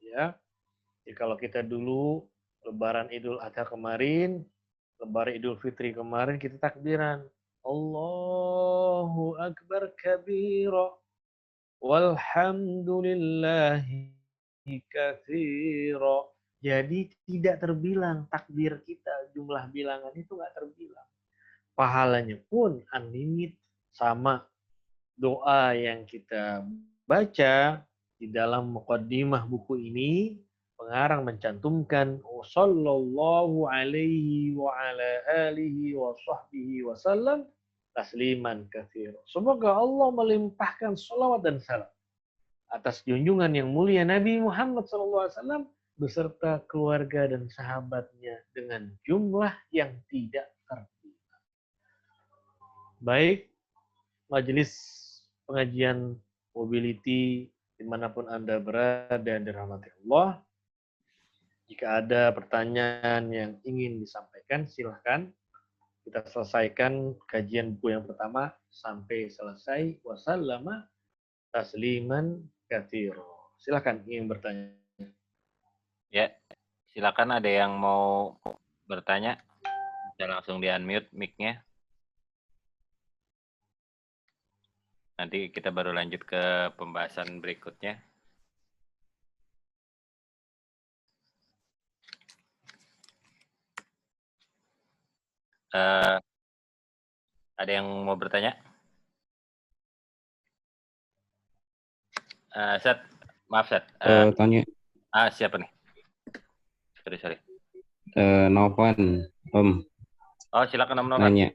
Ya. Jadi kalau kita dulu Lebaran Idul Adha kemarin, Lebaran Idul Fitri kemarin, kita takbiran. Allahu Akbar kabira. Walhamdulillahi katsira. Jadi tidak terbilang takbir kita, jumlah bilangan itu nggak terbilang. Pahalanya pun unlimited, sama doa yang kita baca di dalam muqaddimah buku ini. Pengarang mencantumkan sallallahu alaihi wa ala alihi wa sahbihi wasallam tasliman katsir. Semoga Allah melimpahkan salawat dan salam atas junjungan yang mulia Nabi Muhammad SAW beserta keluarga dan sahabatnya dengan jumlah yang tidak terbilang. Baik, majelis pengajian mobility dimanapun Anda berada dirahmati Allah. Jika ada pertanyaan yang ingin disampaikan, silahkan. Kita selesaikan kajian buku yang pertama sampai selesai. Wasallama tasliman katsiro. Silahkan ingin bertanya. Ya, silakan ada yang mau bertanya. Bisa langsung di-unmute mic-nya. Nanti kita baru lanjut ke pembahasan berikutnya. Ada yang mau bertanya? Seth, maaf Seth. Tanya. Siapa nih? Sorry. Novan, Om. Oh, silakan Om Novan. Nanya.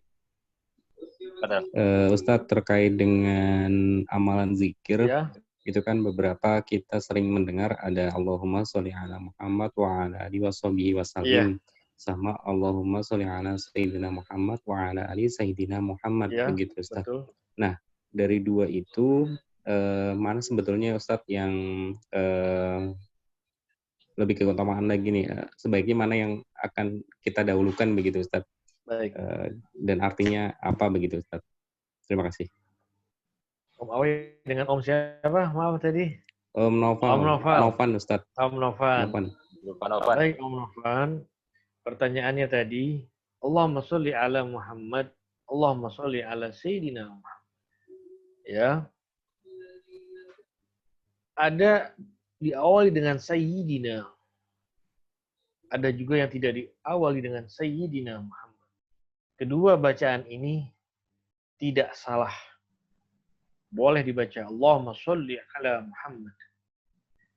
Ustadz, terkait dengan amalan zikir, Ya. itu kan beberapa kita sering mendengar ada Allahumma sholli ala Muhammad wa ala alihi washabihi wasallim. Sama Allahumma sholli ala Sayyidina Muhammad wa ala ali Sayyidina Muhammad, begitu Ustaz. Betul. Nah, dari dua itu mana sebetulnya Ustaz yang lebih keutamaan lagi nih? Sebaiknya mana yang akan kita dahulukan begitu Ustaz? Baik. Dan artinya apa begitu Ustaz? Terima kasih. Om Awi dengan Om siapa? Maaf tadi. Om Novan Ustaz. Om Novan. Baik Om Novan. Pertanyaannya tadi, Allahumma sholli ala Muhammad, Allahumma sholli ala Sayyidina Muhammad. Ya. ada diawali dengan Sayyidina. Ada juga yang tidak diawali dengan Sayyidina Muhammad. Kedua bacaan ini tidak salah. Boleh dibaca Allahumma sholli ala Muhammad.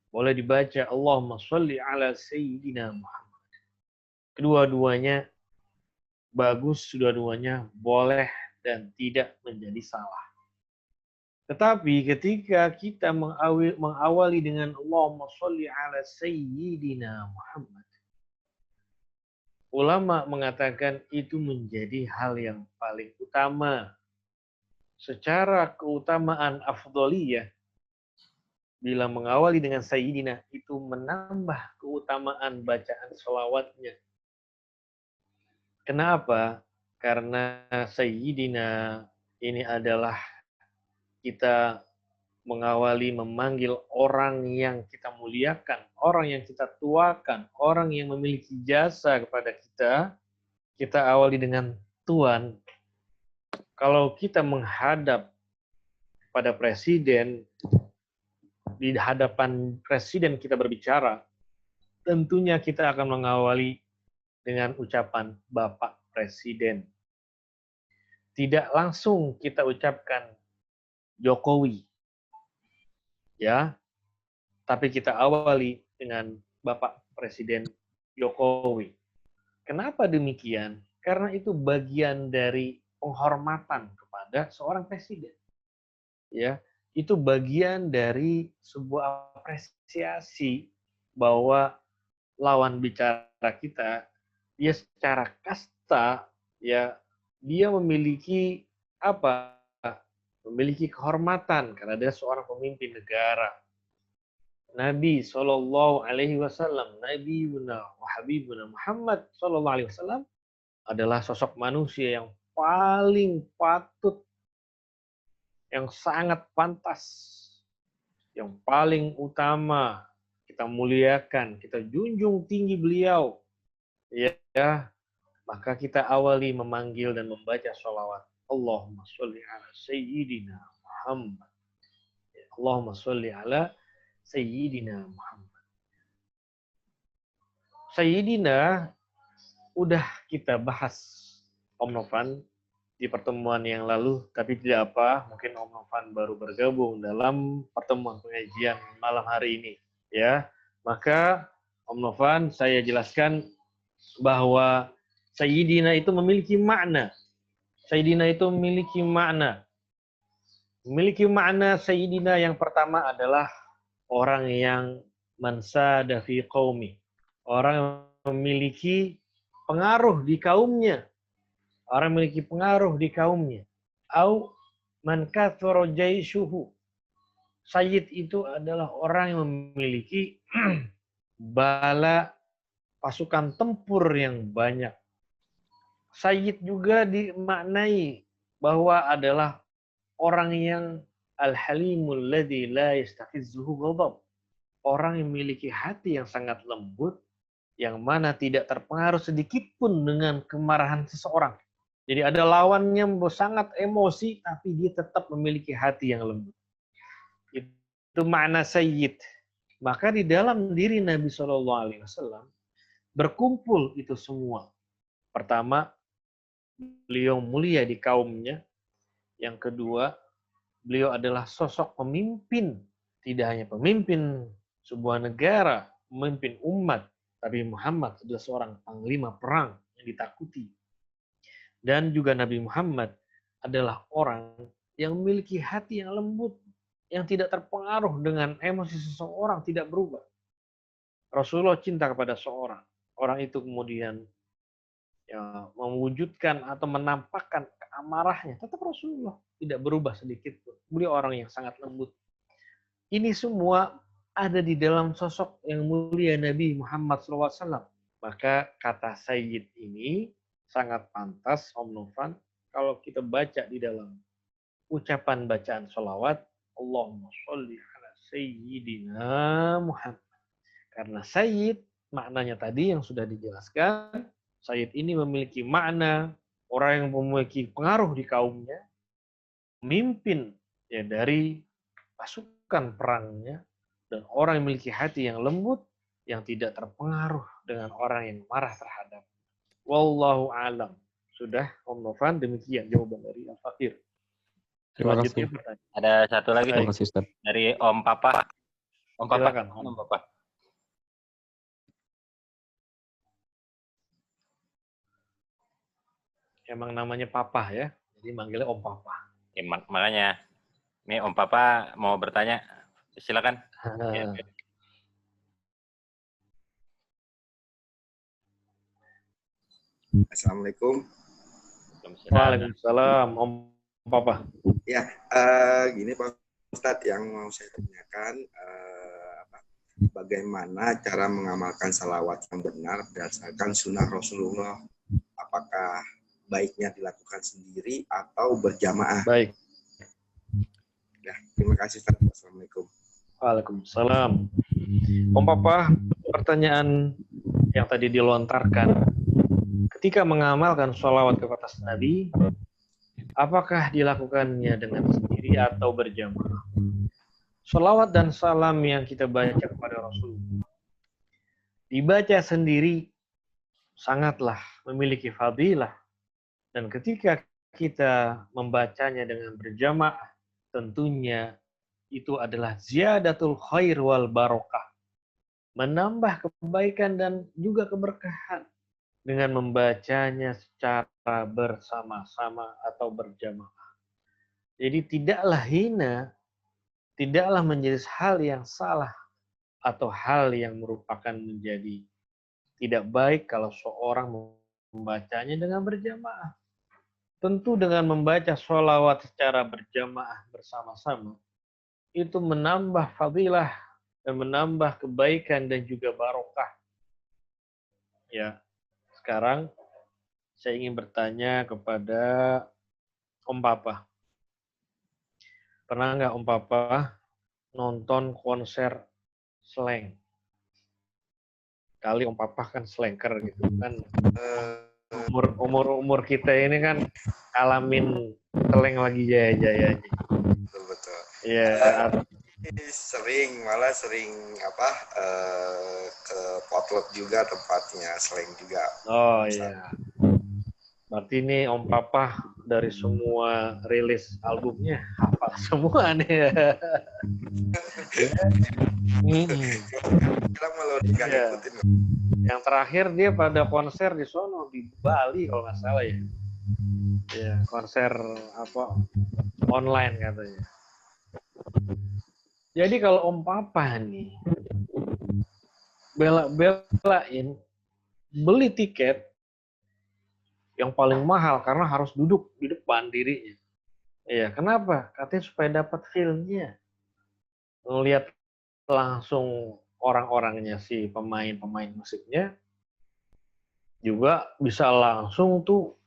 Boleh dibaca Allahumma sholli ala Sayyidina Muhammad. Kedua-duanya bagus, kedua-duanya boleh dan tidak menjadi salah. Tetapi ketika kita mengawali dengan Allahumma sholli ala Sayyidina Muhammad, ulama mengatakan itu menjadi hal yang paling utama. Secara keutamaan afdholiyah, bila mengawali dengan Sayyidina, itu menambah keutamaan bacaan sholawatnya. Kenapa? Karena Sayyidina ini adalah kita mengawali memanggil orang yang kita muliakan, orang yang kita tuakan, orang yang memiliki jasa kepada kita awali dengan Tuan. Kalau kita menghadap pada presiden, di hadapan presiden kita berbicara, tentunya kita akan mengawali dengan ucapan Bapak Presiden. Tidak langsung kita ucapkan Jokowi, ya, tapi kita awali dengan Bapak Presiden Jokowi. Kenapa demikian? Karena itu bagian dari penghormatan kepada seorang presiden. Ya, itu bagian dari sebuah apresiasi bahwa lawan bicara kita, dia secara kasta, ya, dia memiliki apa? Memiliki kehormatan karena dia seorang pemimpin negara. Nabi Shallallahu Alaihi Wasallam, Nabi wa Habibuna Muhammad Shallallahu Alaihi Wasallam adalah sosok manusia yang paling patut, yang sangat pantas, yang paling utama kita muliakan, kita junjung tinggi beliau, ya. Maka kita awali memanggil dan membaca sholawat. Allahumma sholli ala Sayyidina Muhammad. Allahumma sholli ala Sayyidina Muhammad. Sayyidina udah kita bahas, Om Novan, di pertemuan yang lalu, tapi tidak apa, mungkin Om Novan baru bergabung dalam pertemuan pengajian malam hari ini, ya. Maka Om Novan, saya jelaskan bahwa Sayyidina itu memiliki makna. Sayyidina itu memiliki makna. Memiliki makna Sayyidina yang pertama adalah orang yang mansada fi qaumi. Orang yang memiliki pengaruh di kaumnya. Orang memiliki pengaruh di kaumnya. Au man kathara jaishuhu. Sayyid itu adalah orang yang memiliki bala pasukan tempur yang banyak. Sayyid juga dimaknai bahwa adalah orang yang al-halimul ladzi la yastafizzuhu ghadab. Orang yang memiliki hati yang sangat lembut, yang mana tidak terpengaruh sedikit pun dengan kemarahan seseorang. Jadi ada lawannya sangat emosi, tapi dia tetap memiliki hati yang lembut. Itu makna Sayyid. Maka di dalam diri Nabi SAW berkumpul itu semua. Pertama, beliau mulia di kaumnya. Yang kedua, beliau adalah sosok pemimpin. Tidak hanya pemimpin sebuah negara, pemimpin umat, tapi Muhammad adalah seorang panglima perang yang ditakuti. Dan juga Nabi Muhammad adalah orang yang memiliki hati yang lembut, yang tidak terpengaruh dengan emosi seseorang, tidak berubah. Rasulullah cinta kepada seorang. Orang itu kemudian ya, mewujudkan atau menampakkan amarahnya. Tetap Rasulullah tidak berubah sedikit pun. Beliau orang yang sangat lembut. Ini semua ada di dalam sosok yang mulia Nabi Muhammad SAW. Maka kata Sayyid ini sangat pantas, Om Novan, kalau kita baca di dalam ucapan bacaan sholawat, Allahumma sholli ala Sayyidina Muhammad. Karena Sayyid, maknanya tadi yang sudah dijelaskan, Sayyid ini memiliki makna orang yang memiliki pengaruh di kaumnya, pemimpin ya dari pasukan perangnya, dan orang yang memiliki hati yang lembut, yang tidak terpengaruh dengan orang yang marah terhadap. Wallahu alam. Sudah, Om Novan, demikian jawaban dari Al-Fakir. Terima Selanjutnya kasih. pertanyaan. Ada satu lagi Terima nih kasih, Ustaz. dari Om Papa. Om Papa. Silakan, Om. Om Papa. Emang namanya Papa ya, jadi manggilnya Om Papa. Ya, makanya. Ini Om Papa mau bertanya. Silakan. Ya, ya. Assalamualaikum. Waalaikumsalam, Om Papa. Ya, gini Pak Ustadz, yang mau saya tanyakan, bagaimana cara mengamalkan salawat yang benar berdasarkan sunnah Rasulullah? Apakah baiknya dilakukan sendiri atau berjamaah? Baik. Ya, terima kasih Ustadz. Assalamualaikum. Waalaikumsalam. Om Papa, pertanyaan yang tadi dilontarkan, ketika mengamalkan sholawat kepada Nabi, apakah dilakukannya dengan sendiri atau berjamaah? Sholawat dan salam yang kita baca kepada Rasulullah, dibaca sendiri sangatlah memiliki fadilah. Dan ketika kita membacanya dengan berjamaah, tentunya itu adalah ziyadatul khair wal barokah. Menambah kebaikan dan juga keberkahan dengan membacanya secara bersama-sama atau berjamaah. Jadi tidaklah hina, tidaklah menjadi hal yang salah atau hal yang merupakan menjadi tidak baik kalau seorang membacanya dengan berjamaah. Tentu dengan membaca sholawat secara berjamaah bersama-sama, itu menambah fadilah dan menambah kebaikan dan juga barokah. Ya, sekarang saya ingin bertanya kepada Om Papa. Pernah nggak Om Papa nonton konser slang? Kali Om Papa kan slanker gitu kan. Umur kita ini kan alamin slang lagi jaya-jayanya. Betul. Iya. Malah sering ke potlot juga tempatnya, slang juga. Oh iya. Berarti ini Om Papa dari semua rilis albumnya hafal semua nih. Bilang malah nggak ngikutin. Yang terakhir dia pada konser di sono di Bali kalau nggak salah ya. Ya, konser online katanya. Jadi kalau Om Papa nih bela-belain beli tiket yang paling mahal karena harus duduk di depan dirinya. Iya, kenapa? Katanya supaya dapat feel-nya. Ngelihat langsung orang-orangnya, si pemain-pemain musiknya, juga bisa langsung tuh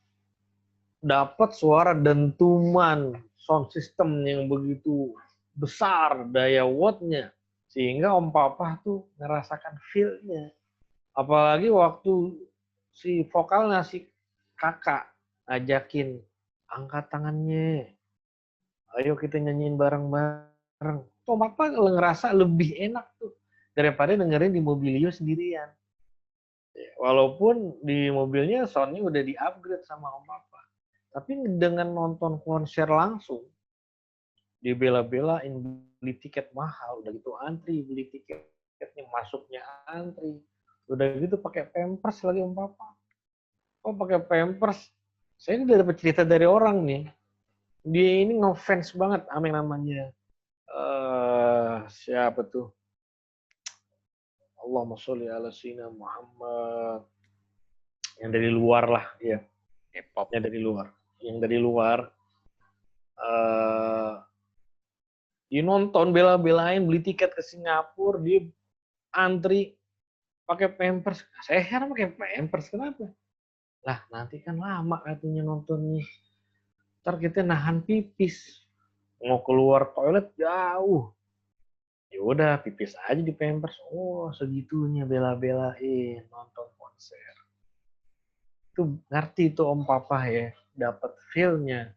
dapat suara dentuman sound system yang begitu besar daya watt-nya, sehingga Om Papa tuh ngerasakan feel-nya. Apalagi waktu si vokalnya si kakak ngajakin, angkat tangannya, ayo kita nyanyiin bareng-bareng. Om Papa ngerasa lebih enak tuh daripada dengerin di mobilio sendirian. Walaupun di mobilnya soundnya udah di-upgrade sama Om Papa. Tapi dengan nonton konser langsung, dibela-belain beli tiket mahal, udah gitu antri, beli tiketnya masuknya antri. Udah gitu pakai Pampers lagi Om Papa. Oh pakai Pampers. Saya ini udah dapat cerita dari orang nih. Dia ini ngefans banget sama yang namanya siapa tuh? Allahumma sholli ala sayyidina Muhammad. Yang dari luar lah, ya. K-pop. Yang dari luar. Dia nonton bela-belain beli tiket ke Singapura, dia antri pakai Pampers. Saya heran pakai Pampers, kenapa? Lah nanti kan lama katanya nontonnya. Ntar kita nahan pipis. Mau keluar toilet jauh. Ya udah pipis aja di Pampers. Oh segitunya bela-belain nonton konser. Itu ngerti tuh Om Papa ya. Dapat feel-nya.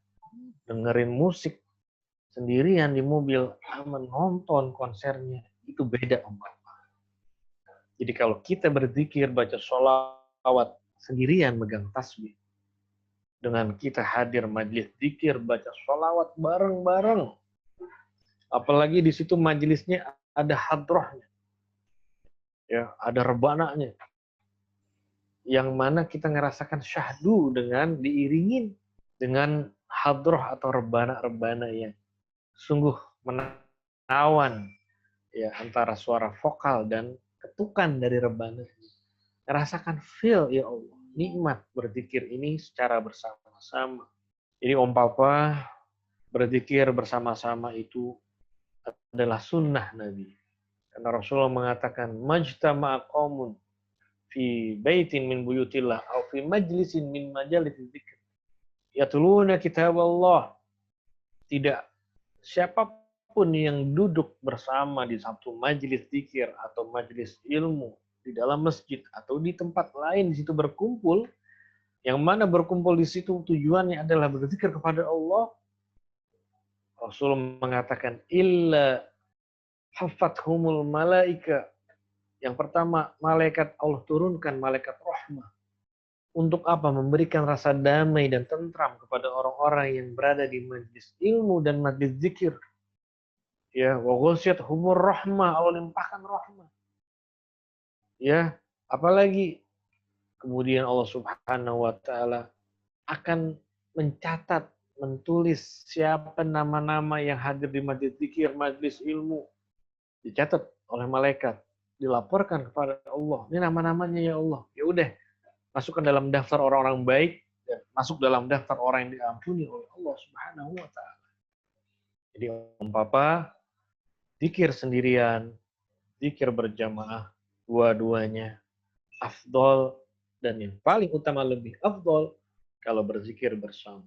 Dengerin musik sendirian di mobil. Nonton konsernya itu beda Om Papa. Jadi kalau kita berzikir, baca sholawat sendirian megang tasbih, dengan kita hadir majelis zikir, baca sholawat bareng-bareng, apalagi di situ majelisnya ada hadrohnya, ya, ada rebananya, yang mana kita ngerasakan syahdu dengan diiringin dengan hadroh atau rebana-rebana yang sungguh menawan, ya, antara suara vokal dan ketukan dari rebana. Rasakan feel, ya Allah, nikmat berzikir ini secara bersama-sama. Jadi Om Papa, berzikir bersama-sama itu adalah sunnah Nabi. Karena Rasulullah mengatakan, majtama'a qaumun fi baitin min buyutillah au fi majlisin min majalis dzikr yatluna kitab Allah. Tidak siapapun yang duduk bersama di satu majelis zikir atau majelis ilmu di dalam masjid atau di tempat lain di situ berkumpul, yang mana berkumpul di situ tujuannya adalah berzikir kepada Allah, Rasul mengatakan illa hafathumul malaika. Yang pertama, malaikat Allah turunkan, malaikat rahmah. Untuk apa? Memberikan rasa damai dan tentram kepada orang-orang yang berada di majelis ilmu dan majelis zikir. Ya, wa ghasyiyatuhumur rahmah, Allah limpahkan rahmah. Ya, apalagi kemudian Allah Subhanahu wa taala akan mencatat, menulis siapa nama-nama yang hadir di majelis zikir, majelis ilmu. Dicatat oleh malaikat, dilaporkan kepada Allah. Ini nama-namanya ya Allah. Ya udah, masukkan dalam daftar orang-orang baik dan masuk dalam daftar orang yang diampuni oleh Allah Subhanahu wa taala. Jadi Om Papa, zikir sendirian, zikir berjamaah, dua-duanya afdol, dan yang paling utama lebih afdol kalau berzikir bersama.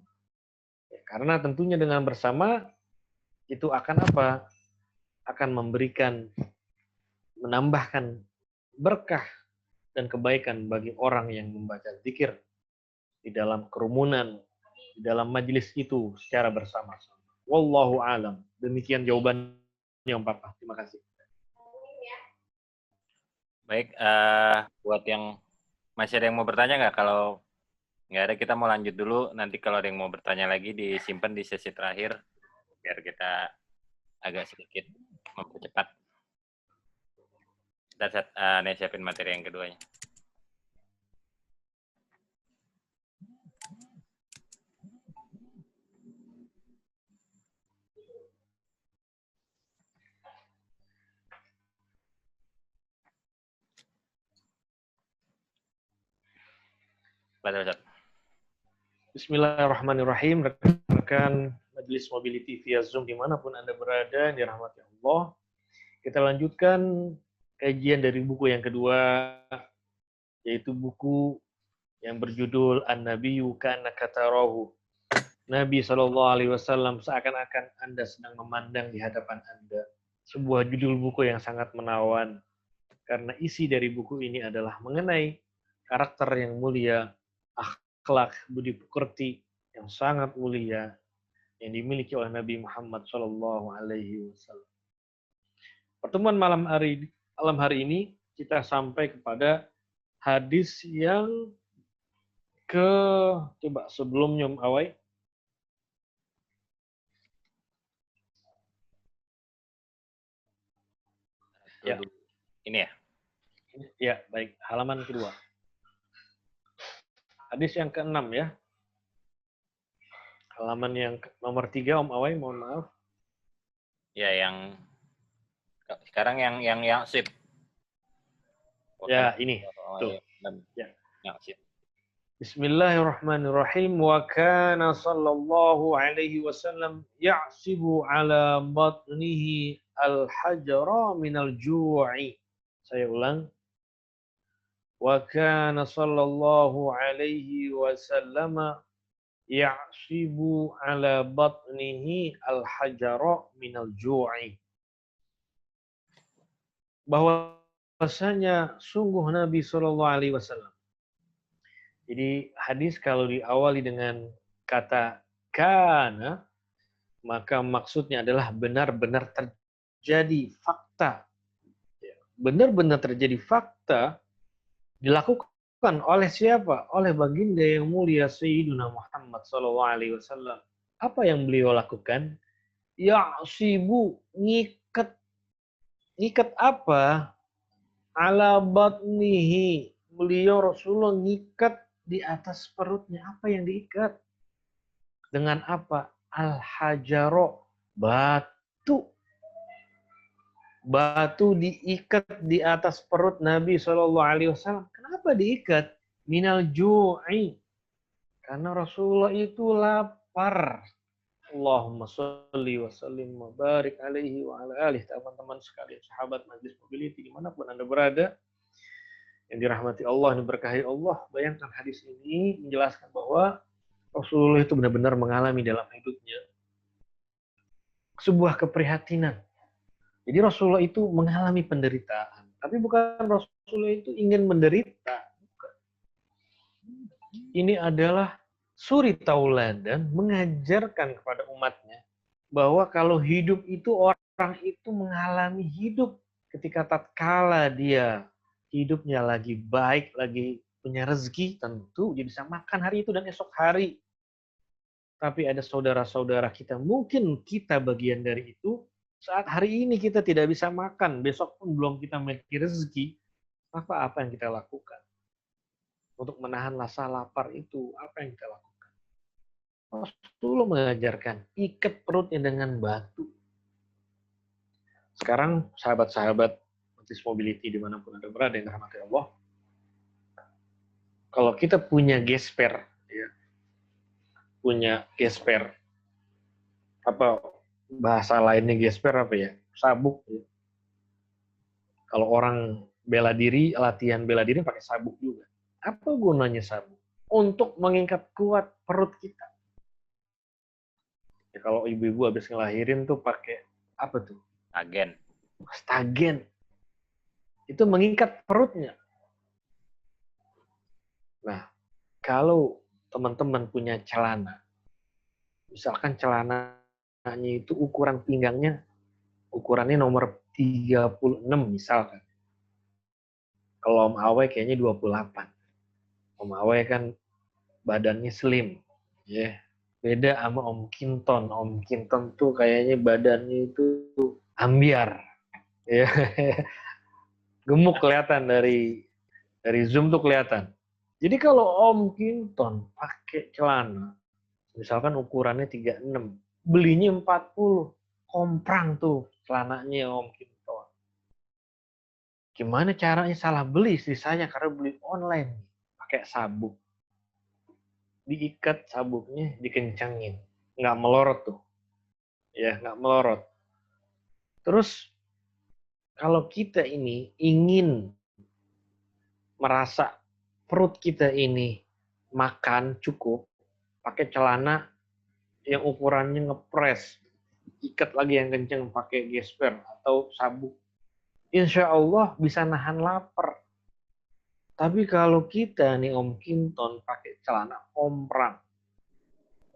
Ya, karena tentunya dengan bersama itu akan apa? Akan memberikan, menambahkan berkah dan kebaikan bagi orang yang membaca zikir di dalam kerumunan, di dalam majelis itu secara bersama-sama. Wallahu alam. Demikian jawabannya Om Papa. Terima kasih. Baik, buat yang masih ada yang mau bertanya nggak? Kalau nggak ada, kita mau lanjut dulu. Nanti kalau ada yang mau bertanya lagi, disimpan di sesi terakhir, biar kita agak sedikit mempercepat. Nih siapin materi yang keduanya. Bismillahirrahmanirrahim. Rekan Majelis Mobility via Zoom dimanapun Anda berada, dirahmati Allah. Kita lanjutkan kajian dari buku yang kedua, yaitu buku yang berjudul An-Nabiyyu Ka'annaka Katarahu. Nabi SAW seakan-akan Anda sedang memandang di hadapan Anda. Sebuah judul buku yang sangat menawan, karena isi dari buku ini adalah mengenai karakter yang mulia, akhlak, budi pekerti yang sangat mulia yang dimiliki oleh Nabi Muhammad SAW. Pertemuan malam hari ini kita sampai kepada hadis yang coba sebelumnya Om Awai. Ya. Ini ya? Ya, baik. Halaman kedua. Hadis yang ke-6 ya. Halaman yang nomor 3 Om Awai, mohon maaf. Ya, yang sekarang yang sip. Ya, ini. Tuh. Ya. Yang sip. Bismillahirrahmanirrahim. Wa kana sallallahu alaihi wasallam ya'sibu ala batnihi al-hajara minal ju'i. Saya ulang. Wa kana sallallahu alaihi wasallam ya'sibu ala batnihi al-hajara minal ju'i. Bahwasanya sungguh Nabi sallallahu alaihi wasallam. Jadi hadis kalau diawali dengan kata kana, maka maksudnya adalah benar-benar terjadi fakta benar-benar terjadi fakta, dilakukan oleh siapa? Oleh baginda yang mulia Sayyidina Muhammad SAW. Apa yang beliau lakukan? Ya'sibu, ngikat. Ngikat apa? Ala batnihi. Beliau Rasulullah ngikat di atas perutnya. Apa yang diikat? Dengan apa? Al-hajaro, batu. Batu diikat di atas perut Nabi SAW. Kenapa diikat? Minal ju'i. Karena Rasulullah itu lapar. Allahumma sholli wa sallim wa barik alaihi wa ala alihi. Teman-teman sekalian, sahabat Majlis Mobility dimanapun Anda berada, yang dirahmati Allah, yang diberkahi Allah, bayangkan hadis ini menjelaskan bahwa Rasulullah itu benar-benar mengalami dalam hidupnya sebuah keprihatinan. Jadi Rasulullah itu mengalami penderitaan, tapi bukan Rasulullah itu ingin menderita. Ini adalah suri tauladan mengajarkan kepada umatnya bahwa kalau hidup itu orang itu mengalami hidup ketika tatkala dia hidupnya lagi baik, lagi punya rezeki, tentu dia bisa makan hari itu dan esok hari. Tapi ada saudara-saudara kita, mungkin kita bagian dari itu, saat hari ini kita tidak bisa makan, besok pun belum kita memiliki rezeki, maka apa yang kita lakukan? Untuk menahan rasa lapar itu, apa yang kita lakukan? Rasulullah mengajarkan, ikat perutnya dengan batu. Sekarang sahabat-sahabat Majlis Mobility dimanapun Anda berada yang dirahmati Allah, kalau kita punya gesper, ya, punya gesper, apa bahasa lainnya gesper apa ya? Sabuk. Ya. Kalau orang bela diri, latihan bela diri pakai sabuk juga. Apa gunanya sabuk? Untuk mengikat kuat perut kita. Ya, kalau ibu-ibu habis ngelahirin tuh pakai apa tuh? Agen. Stagen. Itu mengikat perutnya. Nah, kalau teman-teman punya celana, misalkan celananya itu ukuran pinggangnya, ukurannya nomor 36 misalkan. Kalau Om Awe kayaknya 28. Om Awe kan badannya slim. Ya. Beda sama Om Kinton. Om Kinton tuh kayaknya badannya itu ambiar. Ya. Gemuk kelihatan dari Zoom tuh kelihatan. Jadi kalau Om Kinton pakai celana, misalkan ukurannya 36, belinya 40, komprang tuh celananya Om Kinton. Gimana caranya salah beli istri saya karena beli online, pakai sabuk. Diikat sabuknya, dikencangin. Nggak melorot tuh. Ya, nggak melorot. Terus, kalau kita ini ingin merasa perut kita ini makan cukup, pakai celana yang ukurannya ngepres, ikat lagi yang kenceng pakai gesper atau sabuk. Insya Allah bisa nahan lapar. Tapi kalau kita nih Om Kinton pakai celana komprang,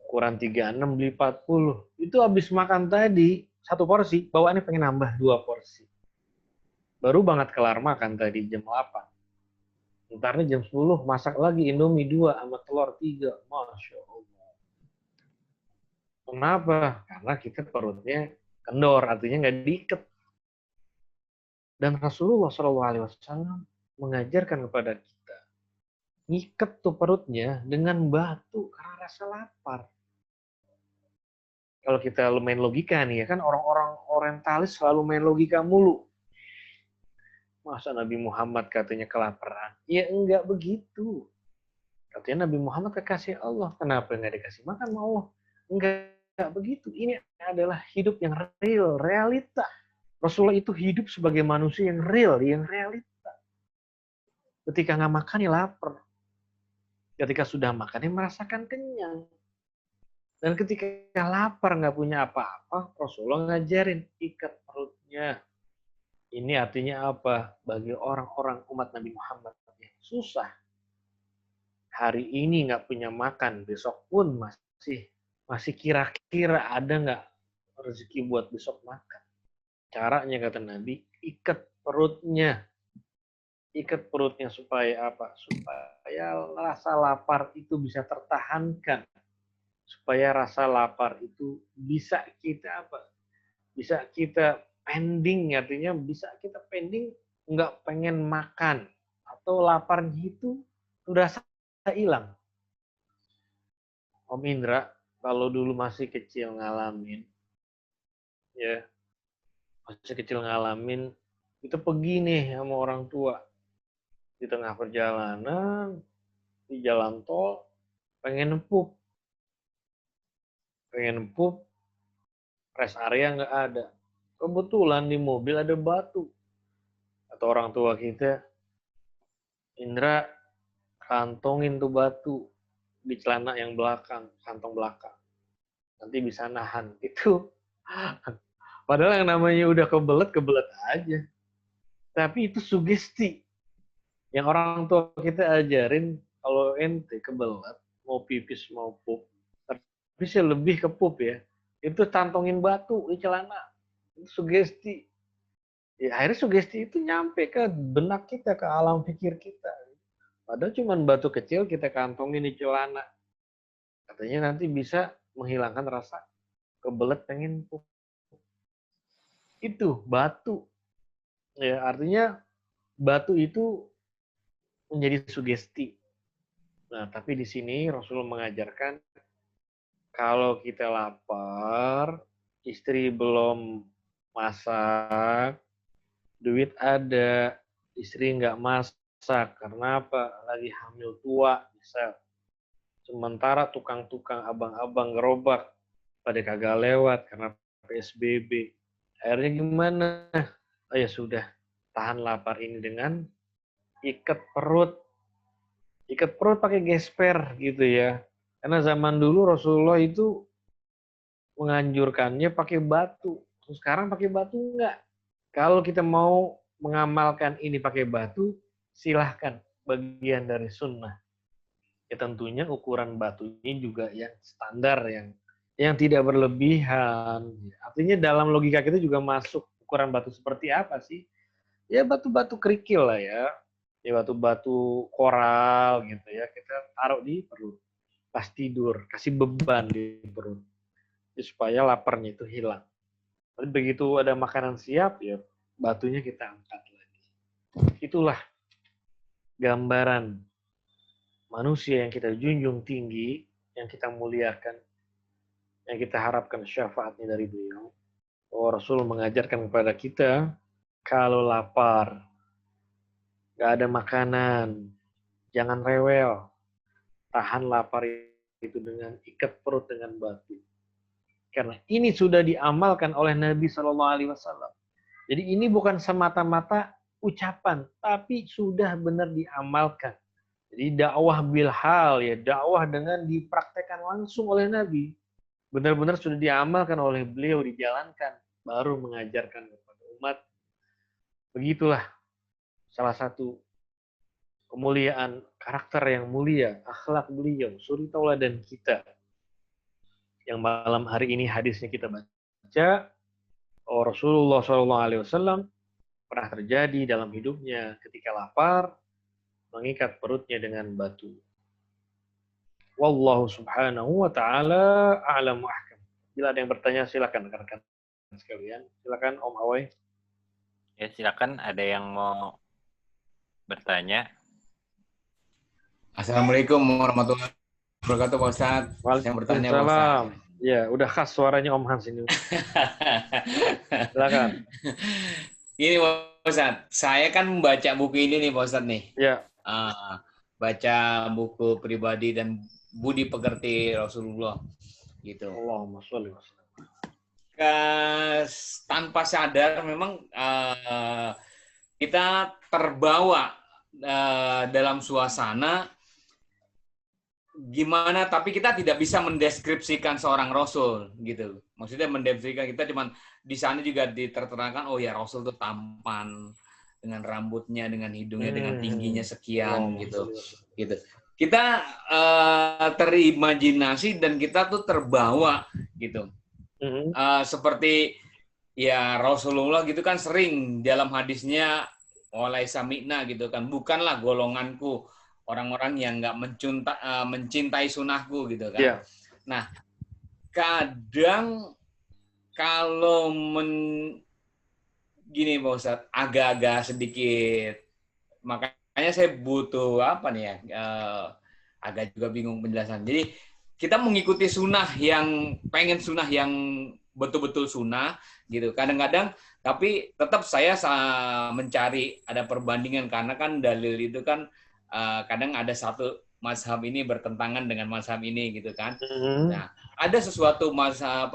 ukuran 36 beli 40, itu habis makan tadi satu porsi, bawaannya pengen nambah 2 porsi. Baru banget kelar makan tadi jam 8. Ntarnya jam 10 masak lagi Indomie 2 sama telur 3. Masya Allah. Kenapa? Karena kita perutnya kendor, artinya nggak diikat. Dan Rasulullah SAW mengajarkan kepada kita, ngikat tuh perutnya dengan batu karena rasa lapar. Kalau kita main logika nih ya kan, orang-orang orientalis selalu main logika mulu. Masa Nabi Muhammad katanya kelaparan? Ya enggak begitu. Katanya Nabi Muhammad kekasih Allah, kenapa enggak dikasih makan sama Allah? Enggak begitu. Ini adalah hidup yang real, realita. Rasulullah itu hidup sebagai manusia yang real, yang realita. Ketika nggak makan, ya lapar. Ketika sudah makan, ya merasakan kenyang. Dan ketika lapar, nggak punya apa-apa, Rasulullah ngajarin, ikat perutnya. Ini artinya apa? Bagi orang-orang umat Nabi Muhammad yang susah. Hari ini nggak punya makan, besok pun masih kira-kira ada nggak rezeki buat besok makan. Caranya kata Nabi, ikat perutnya. Ikat perutnya supaya apa? Supaya rasa lapar itu bisa tertahankan. Supaya rasa lapar itu bisa kita apa? Bisa kita pending, artinya bisa kita pending nggak pengen makan atau laparnya itu sudah hilang. Om Indra, kalau dulu masih kecil ngalamin, ya masih kecil ngalamin, itu pergi nih sama orang tua di tengah perjalanan, di jalan tol, pengen pup, rest area nggak ada. Kebetulan di mobil ada batu. Atau orang tua kita, Indra, kantongin tuh batu di celana yang belakang, kantong belakang. Nanti bisa nahan. Itu. Padahal yang namanya udah kebelet aja. Tapi itu sugesti. Yang orang tua kita ajarin, kalau ente kebelet, mau pipis mau pup, tapi sih lebih ke pup ya, itu tantongin batu di celana. Itu sugesti. Ya, akhirnya sugesti itu nyampe ke benak kita, ke alam pikir kita. Padahal cuma batu kecil kita kantongin di celana. Katanya nanti bisa menghilangkan rasa kebelet pengen pup. Itu batu. Ya, artinya batu itu menjadi sugesti. Nah, tapi di sini Rasulullah mengajarkan kalau kita lapar, istri belum masak, duit ada, istri nggak masak. Karena apa? Lagi hamil tua, misal. Sementara tukang-tukang abang-abang gerobak pada kagak lewat karena PSBB. Akhirnya gimana? Oh ya sudah, tahan lapar ini dengan ikat perut. Ikat perut pakai gesper gitu ya. Karena zaman dulu Rasulullah itu menganjurkannya pakai batu. Terus sekarang pakai batu enggak. Kalau kita mau mengamalkan ini pakai batu, silahkan, bagian dari sunnah. Ya tentunya ukuran batunya juga yang standar, yang tidak berlebihan. Artinya dalam logika kita juga masuk ukuran batu seperti apa sih? Ya batu-batu kerikil lah ya. Ya batu-batu koral gitu ya. Kita taruh di perut. Pas tidur, kasih beban di perut. Ya, supaya laparnya itu hilang. Tapi begitu ada makanan siap, ya batunya kita angkat lagi. Itulah gambaran manusia yang kita junjung tinggi, yang kita muliakan, yang kita harapkan syafaatnya dari beliau. Oh, Rasul mengajarkan kepada kita, kalau lapar, gak ada makanan, jangan rewel, tahan lapar itu dengan ikat perut dengan batu. Karena ini sudah diamalkan oleh Nabi SAW. Jadi ini bukan semata-mata ucapan, tapi sudah benar diamalkan. Jadi dakwah bilhal, ya dakwah dengan dipraktekkan langsung oleh Nabi. Benar-benar sudah diamalkan oleh beliau, dijalankan, baru mengajarkan kepada umat. Begitulah salah satu kemuliaan karakter yang mulia, akhlak beliau, suri tauladan kita. Yang malam hari ini hadisnya kita baca, oh, Rasulullah SAW pernah terjadi dalam hidupnya ketika lapar, mengikat perutnya dengan batu. Wallahu subhanahu wa ta'ala a'lamu ahkam. Bila ada yang bertanya, silakan rekan-rekan sekalian. Silakan Om Awai. Ya, silakan ada yang mau bertanya. Assalamualaikum warahmatullahi wabarakatuh, Pak Ustaz. Yang bertanya, Pak Ustaz. Ya, udah khas suaranya Om Hans ini. Silakan. Ini Pak Ustaz, saya kan membaca buku ini nih Pak Ustaz nih. Ya. Baca buku pribadi dan budi pekerti Rasulullah gitu. Allahumma sholli wa sallam. Tanpa sadar memang kita terbawa dalam suasana gimana, tapi kita tidak bisa mendeskripsikan seorang Rasul gitu. Maksudnya mendeskripsikan, kita cuman di sana juga diterangkan, oh ya Rasul itu tampan dengan rambutnya, dengan hidungnya, dengan tingginya sekian gitu. Kita terimajinasi dan kita tuh terbawa gitu. Seperti ya Rasulullah gitu kan sering dalam hadisnya oleh sami'na gitu kan, bukanlah golonganku orang-orang yang nggak mencintai sunahku gitu kan. Iya. Nah, kadang kalau gini Pak Ustadz, agak-agak sedikit, makanya saya butuh apa nih ya, agak juga bingung penjelasan. Jadi kita mengikuti sunnah yang pengen sunnah yang betul-betul sunnah gitu. Kadang-kadang tapi tetap saya mencari ada perbandingan karena kan dalil itu kan kadang ada satu mazhab ini bertentangan dengan mazhab ini gitu kan. Nah, ada sesuatu mazhab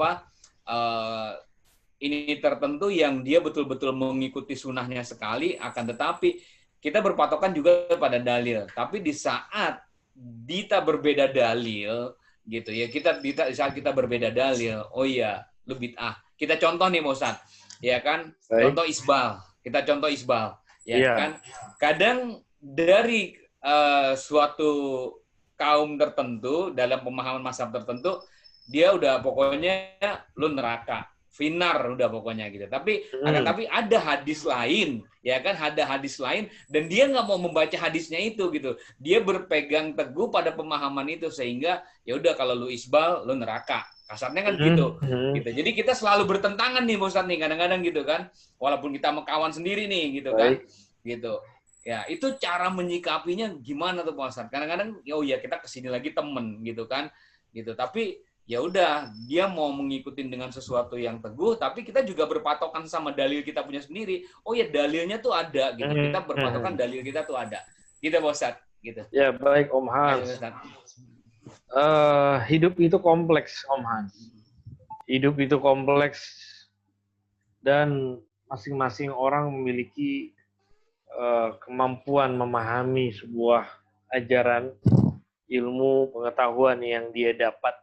ini tertentu yang dia betul-betul mengikuti sunnahnya sekali, akan tetapi kita berpatokan juga pada dalil. Tapi di saat kita berbeda dalil, gitu ya, di saat kita berbeda dalil, oh iya, lu bid'ah. Kita contoh nih, Ustaz, ya kan? Contoh isbal. Kita contoh isbal, ya kan? Kadang dari suatu kaum tertentu dalam pemahaman mazhab tertentu, dia udah pokoknya lu neraka. Finar udah pokoknya gitu. Tapi ada hadis lain, ya kan? Ada hadis lain dan dia nggak mau membaca hadisnya itu gitu. Dia berpegang teguh pada pemahaman itu sehingga ya udah kalau lu isbal, lu neraka. Kasarnya kan gitu. Gitu. Jadi kita selalu bertentangan nih Ustaz nih kadang-kadang gitu kan. Walaupun kita mau kawan sendiri nih gitu kan. Gitu. Ya, itu cara menyikapinya gimana tuh Pak Ustaz? Kadang-kadang oh ya kita kesini lagi temen gitu kan. Gitu. Tapi ya udah dia mau mengikuti dengan sesuatu yang teguh, tapi kita juga berpatokan sama dalil kita punya sendiri. Oh ya dalilnya tuh ada gitu. Kita berpatokan dalil kita tuh ada. Gitu Pak Ustadz. Gitu. Ya baik Om Hans. Hidup itu kompleks Om Hans. Hidup itu kompleks dan masing-masing orang memiliki kemampuan memahami sebuah ajaran, ilmu, pengetahuan yang dia dapat.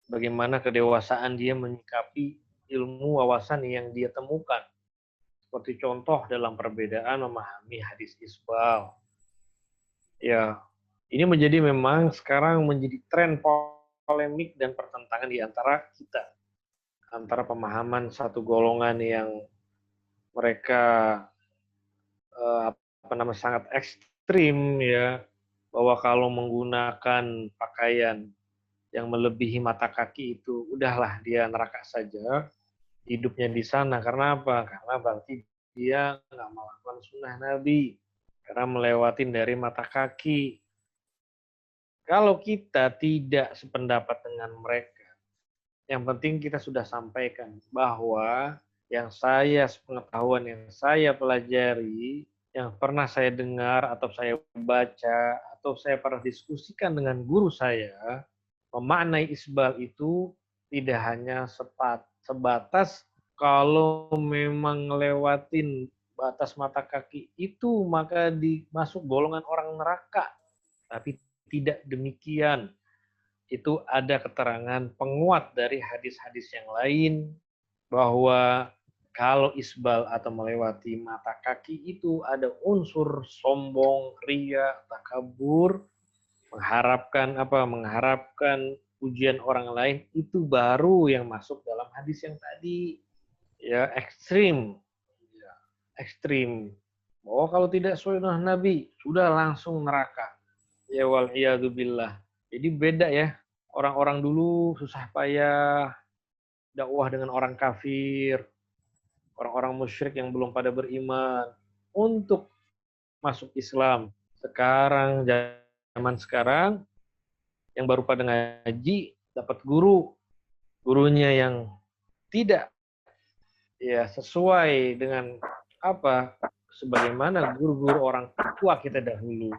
Bagaimana kedewasaan dia menyikapi ilmu wawasan yang dia temukan. Seperti contoh dalam perbedaan memahami hadis isbal. Ya, ini memang sekarang menjadi tren polemik dan pertentangan di antara kita. Antara pemahaman satu golongan yang mereka sangat ekstrim ya, bahwa kalau menggunakan pakaian yang melebihi mata kaki itu udahlah dia neraka saja hidupnya di sana. Karena apa? Karena berarti dia nggak melakukan sunnah Nabi karena melewatin dari mata kaki. Kalau kita tidak sependapat dengan mereka, yang penting kita sudah sampaikan bahwa yang sepengetahuan yang saya pelajari, yang pernah saya dengar atau saya baca atau saya pernah diskusikan dengan guru saya, memaknai isbal itu tidak hanya sebatas kalau memang ngelewatin batas mata kaki itu maka masuk golongan orang neraka. Tapi tidak demikian. Itu ada keterangan penguat dari hadis-hadis yang lain bahwa kalau isbal atau melewati mata kaki itu ada unsur sombong, ria, takabur, mengharapkan pujian orang lain, itu baru yang masuk dalam hadis yang tadi ya ekstrim. Bahwa kalau tidak sunnah Nabi sudah langsung neraka. Ya wal iyadu billah. Jadi beda ya. Orang-orang dulu susah payah dakwah dengan orang kafir, orang-orang musyrik yang belum pada beriman untuk masuk Islam. Zaman sekarang yang baru pada ngaji dapat gurunya yang tidak ya sesuai dengan sebagaimana guru-guru orang tua kita dahulu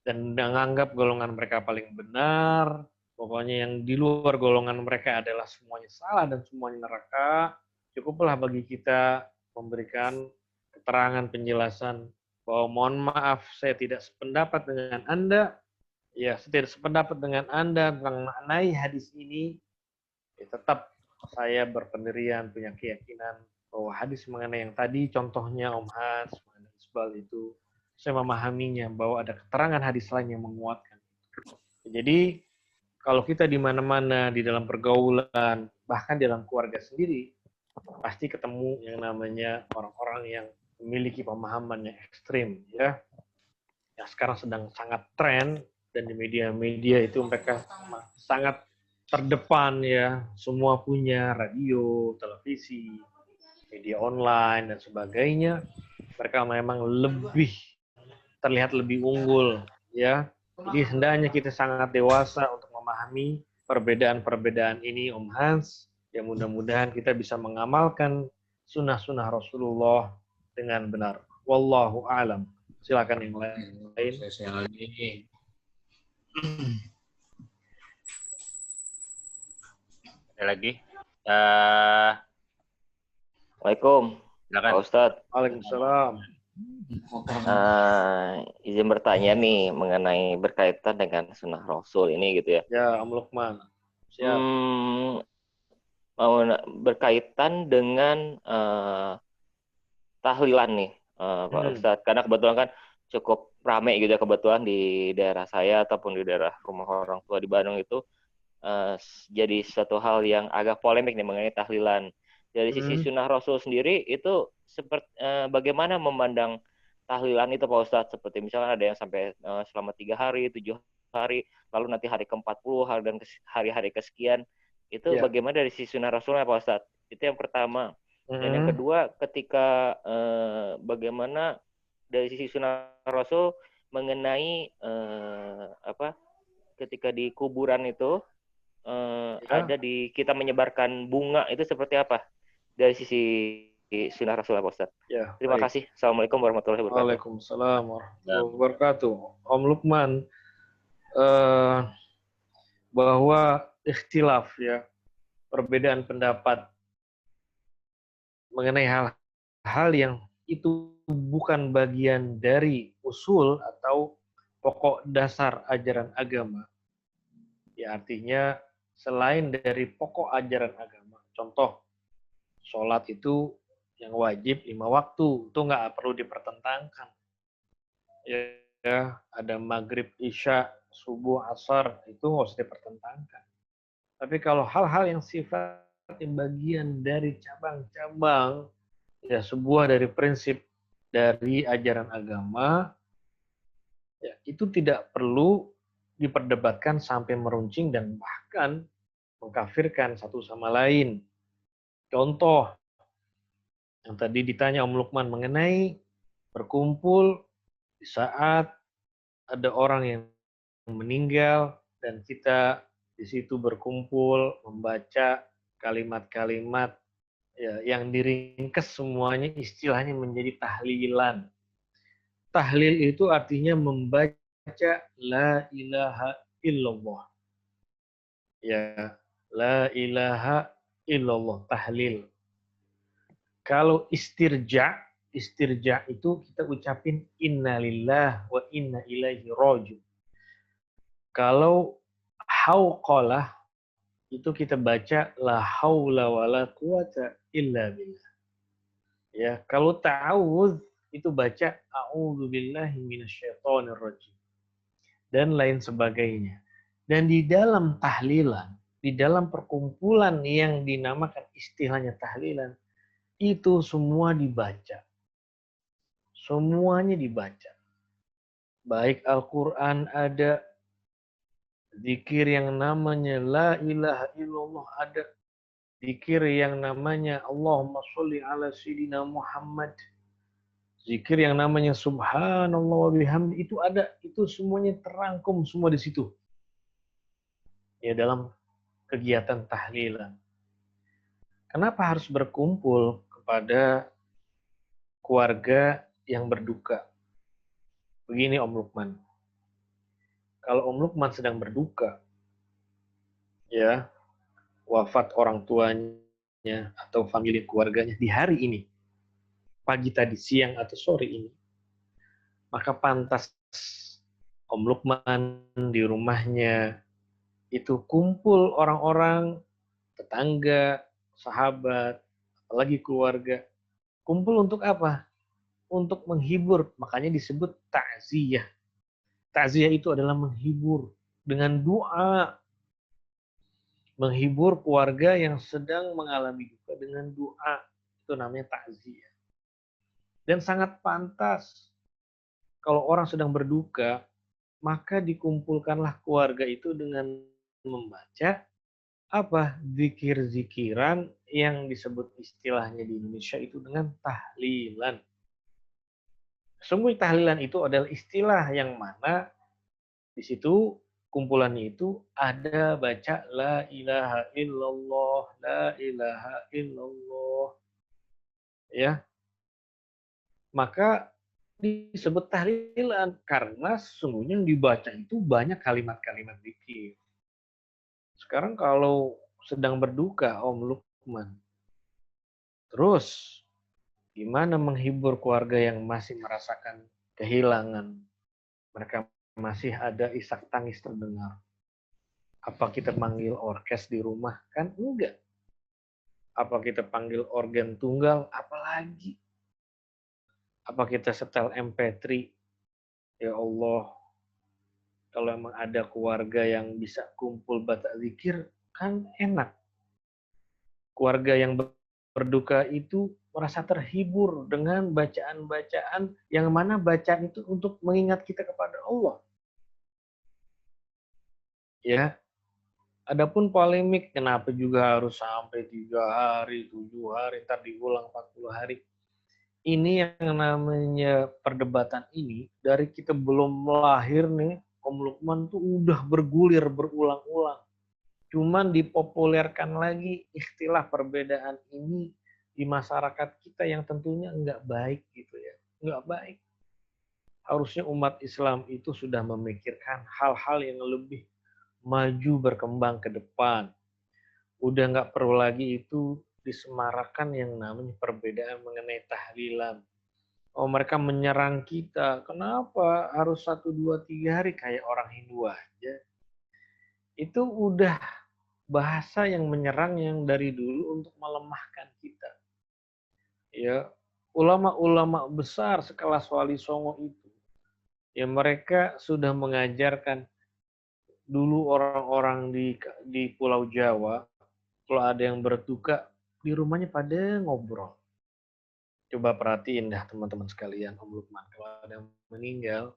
dan menganggap golongan mereka paling benar, pokoknya yang di luar golongan mereka adalah semuanya salah dan semuanya neraka. Cukuplah bagi kita memberikan keterangan penjelasan bahwa mohon maaf saya tidak sependapat dengan Anda. Ya, saya tidak sependapat dengan Anda tentang maknai hadis ini. Ya, tetap saya berpendirian, punya keyakinan bahwa hadis mengenai yang tadi, contohnya Om Hans, mengenai isbal itu, saya memahaminya bahwa ada keterangan hadis lain yang menguatkan. Jadi, kalau kita di mana-mana, di dalam pergaulan, bahkan di dalam keluarga sendiri, pasti ketemu yang namanya orang-orang yang memiliki pemahaman yang ekstrim, ya. Yang sekarang sedang sangat tren, dan di media-media itu mereka sangat terdepan, ya. Semua punya radio, televisi, media online, dan sebagainya. Mereka memang terlihat lebih unggul, ya. Jadi hendaknya kita sangat dewasa untuk memahami perbedaan-perbedaan ini, Om Hans. Ya mudah-mudahan kita bisa mengamalkan sunnah-sunnah Rasulullah dengan benar. Wallahu a'lam. Silakan yang lain. Saya lagi. Ada lagi? Waalaikumsalam, Silakan. Pak Ustadz. Waalaikumsalam. Izin bertanya nih mengenai berkaitan dengan sunnah Rasul ini gitu ya. Ya, Om Lukman. Siap. Mau berkaitan dengan tahlilan nih, Pak Ustadz. Karena kebetulan kan cukup ramai gitu ya, kebetulan di daerah saya ataupun di daerah rumah orang tua di Bandung itu jadi suatu hal yang agak polemik nih mengenai tahlilan. Dari sisi sunnah Rasul sendiri itu seperti bagaimana memandang tahlilan itu Pak Ustadz? Seperti misalnya ada yang sampai selama 3 hari, 7 hari, lalu nanti hari ke-40 dan hari-hari kesekian. Itu bagaimana dari sisi sunnah Rasulnya Pak Ustadz? Itu yang pertama. Dan yang kedua, ketika bagaimana dari sisi sunnah Rasul mengenai ketika di kuburan itu ada kita menyebarkan bunga, itu seperti apa dari sisi sunnah Rasul Pak Ustadz? Ya, terima kasih. Assalamualaikum warahmatullahi wabarakatuh. Waalaikumsalam warahmatullahi wabarakatuh. Om Lukman, bahwa ikhtilaf, ya, perbedaan pendapat mengenai hal-hal yang itu bukan bagian dari usul atau pokok dasar ajaran agama. Ya, artinya selain dari pokok ajaran agama, contoh sholat itu yang wajib 5 waktu, itu nggak perlu dipertentangkan. Ya, ada maghrib, isya, subuh, asar, itu nggak usah dipertentangkan. Tapi kalau hal-hal yang sifatnya bagian dari cabang-cabang, ya sebuah dari prinsip dari ajaran agama, ya itu tidak perlu diperdebatkan sampai meruncing dan bahkan mengkafirkan satu sama lain. Contoh yang tadi ditanya Om Lukman mengenai berkumpul di saat ada orang yang meninggal dan kita di situ berkumpul membaca kalimat-kalimat, ya, yang diringkas semuanya istilahnya menjadi tahlilan. Tahlil itu artinya membaca la ilaha illallah. Ya, la ilaha illallah, tahlil. Kalau istirja itu kita ucapin innalillah wa inna ilaihi rajiun. Kalau hauqalah itu kita baca la haula wala quwata illa billah. Ya, kalau ta'awudz itu baca a'udzubillahi minasyaitonir rajim dan lain sebagainya. Dan di dalam tahlilan, di dalam perkumpulan yang dinamakan istilahnya tahlilan, itu semua dibaca. Semuanya dibaca. Baik Al-Quran ada, zikir yang namanya la ilaha illallah ada, zikir yang namanya Allahumma sholli ala sayyidina Muhammad, zikir yang namanya subhanallah wa bihamdi, itu ada, itu semuanya terangkum semua di situ. Ya, dalam kegiatan tahlilan. Kenapa harus berkumpul kepada keluarga yang berduka? Begini Om Lukman. Kalau Om Lukman sedang berduka, ya, wafat orang tuanya atau famili keluarganya di hari ini, pagi tadi, siang atau sore ini, maka pantas Om Lukman di rumahnya itu kumpul orang-orang, tetangga, sahabat, apalagi keluarga. Kumpul untuk apa? Untuk menghibur. Makanya disebut ta'ziyah. Ta'ziyah itu adalah menghibur dengan doa. menghibur keluarga yang sedang mengalami duka dengan doa. Itu namanya takziah. Dan sangat pantas kalau orang sedang berduka, maka dikumpulkanlah keluarga itu dengan membaca apa? Zikir-zikiran yang disebut istilahnya di Indonesia itu dengan tahlilan. Sungguh tahlilan itu adalah istilah yang mana di situ kumpulannya itu ada baca la ilaha illallah, la ilaha illallah. Ya. Maka disebut tahlilan karena sesungguhnya yang dibaca itu banyak kalimat-kalimat zikir. Sekarang kalau sedang berduka Om Lukman, terus gimana menghibur keluarga yang masih merasakan kehilangan? Mereka masih ada isak tangis terdengar. Apa kita panggil orkes di rumah? Kan enggak. Apa kita panggil organ tunggal? Apalagi. Apa kita setel MP3? Ya Allah, kalau emang ada keluarga yang bisa kumpul baca zikir, kan enak. Keluarga yang berduka itu merasa terhibur dengan bacaan-bacaan yang mana bacaan itu untuk mengingat kita kepada Allah. Ya, adapun polemik kenapa juga harus sampai 3 hari, 7 hari, ntar diulang 40 hari. Ini yang namanya perdebatan ini dari kita belum lahir nih, Om Lukman tuh udah bergulir berulang-ulang. Cuman dipopulerkan lagi istilah perbedaan ini di masyarakat kita yang tentunya enggak baik gitu ya. Enggak baik. Harusnya umat Islam itu sudah memikirkan hal-hal yang lebih maju berkembang ke depan. Udah enggak perlu lagi itu disemarakan yang namanya perbedaan mengenai tahlilan. Oh, mereka menyerang kita. Kenapa harus 1, 2, 3 hari kayak orang Hindu aja? Itu udah bahasa yang menyerang yang dari dulu untuk melemahkan kita. Ya, ulama-ulama besar sekelas Wali Songo itu, ya mereka sudah mengajarkan dulu orang-orang di Pulau Jawa, kalau ada yang berduka di rumahnya pada ngobrol. Coba perhatiin dah teman-teman sekalian, Om Lukman, kalau ada yang meninggal,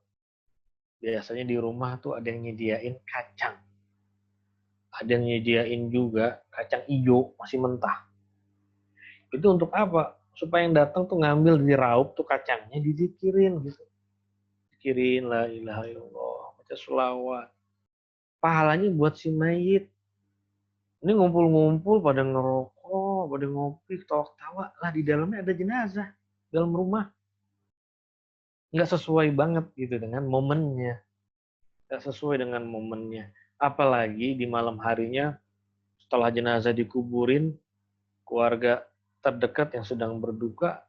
biasanya di rumah tuh ada yang nyediain kacang. Ada yang nyediain juga kacang hijau masih mentah. Itu untuk apa? Supaya yang datang tuh ngambil diraup tuh kacangnya, dizikirin gitu. Zikirin la ilaha illallah, baca selawat. Pahalanya buat si mayit. Ini ngumpul-ngumpul pada ngerokok, pada ngopi, ketawa-ketawa. Lah di dalamnya ada jenazah dalam rumah. Nggak sesuai banget gitu dengan momennya. Nggak sesuai dengan momennya. Apalagi di malam harinya setelah jenazah dikuburin, keluarga terdekat yang sedang berduka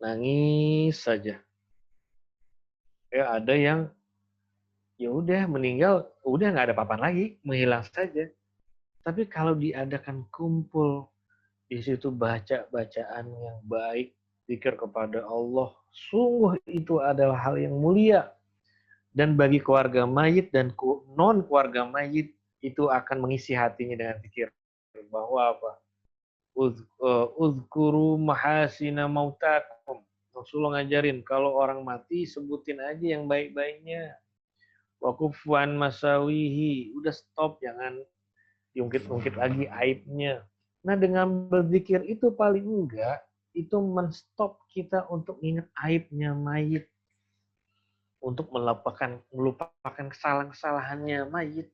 nangis saja. Ya ada yang ya udah meninggal, udah nggak ada apa-apa lagi, menghilang saja. Tapi kalau diadakan kumpul di situ baca bacaan yang baik, zikir kepada Allah, sungguh itu adalah hal yang mulia. Dan bagi keluarga mayit dan non keluarga mayit itu akan mengisi hatinya dengan zikir bahwa apa? Uzkuru mahasina mautakum. Rasulullah ngajarin kalau orang mati sebutin aja yang baik-baiknya. Wakufwan masawihi. Udah stop, jangan diungkit-ungkit lagi aibnya. Nah dengan berzikir itu paling enggak itu menstop kita untuk ingat aibnya mayit. Untuk melupakan kesalahan-kesalahannya mayit.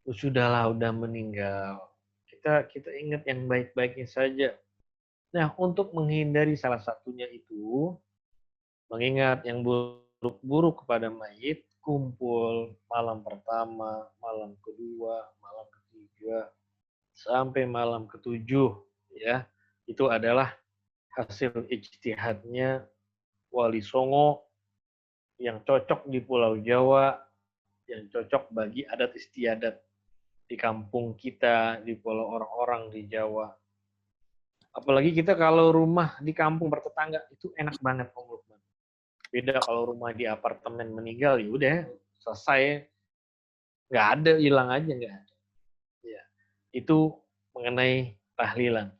Sudahlah, udah meninggal. Kita ingat yang baik-baiknya saja. Nah, untuk menghindari salah satunya itu, mengingat yang buruk-buruk kepada mayit, kumpul malam pertama, malam kedua, malam ketiga, sampai malam ketujuh. Ya, itu adalah hasil ijtihadnya Wali Songo yang cocok di Pulau Jawa, yang cocok bagi adat istiadat di kampung kita, di pulau orang-orang di Jawa. Apalagi kita kalau rumah di kampung bertetangga, itu enak banget Om Lukman. Beda kalau rumah di apartemen meninggal, ya udah selesai, nggak ada, hilang aja nggak ada. Ya, itu mengenai tahlilan.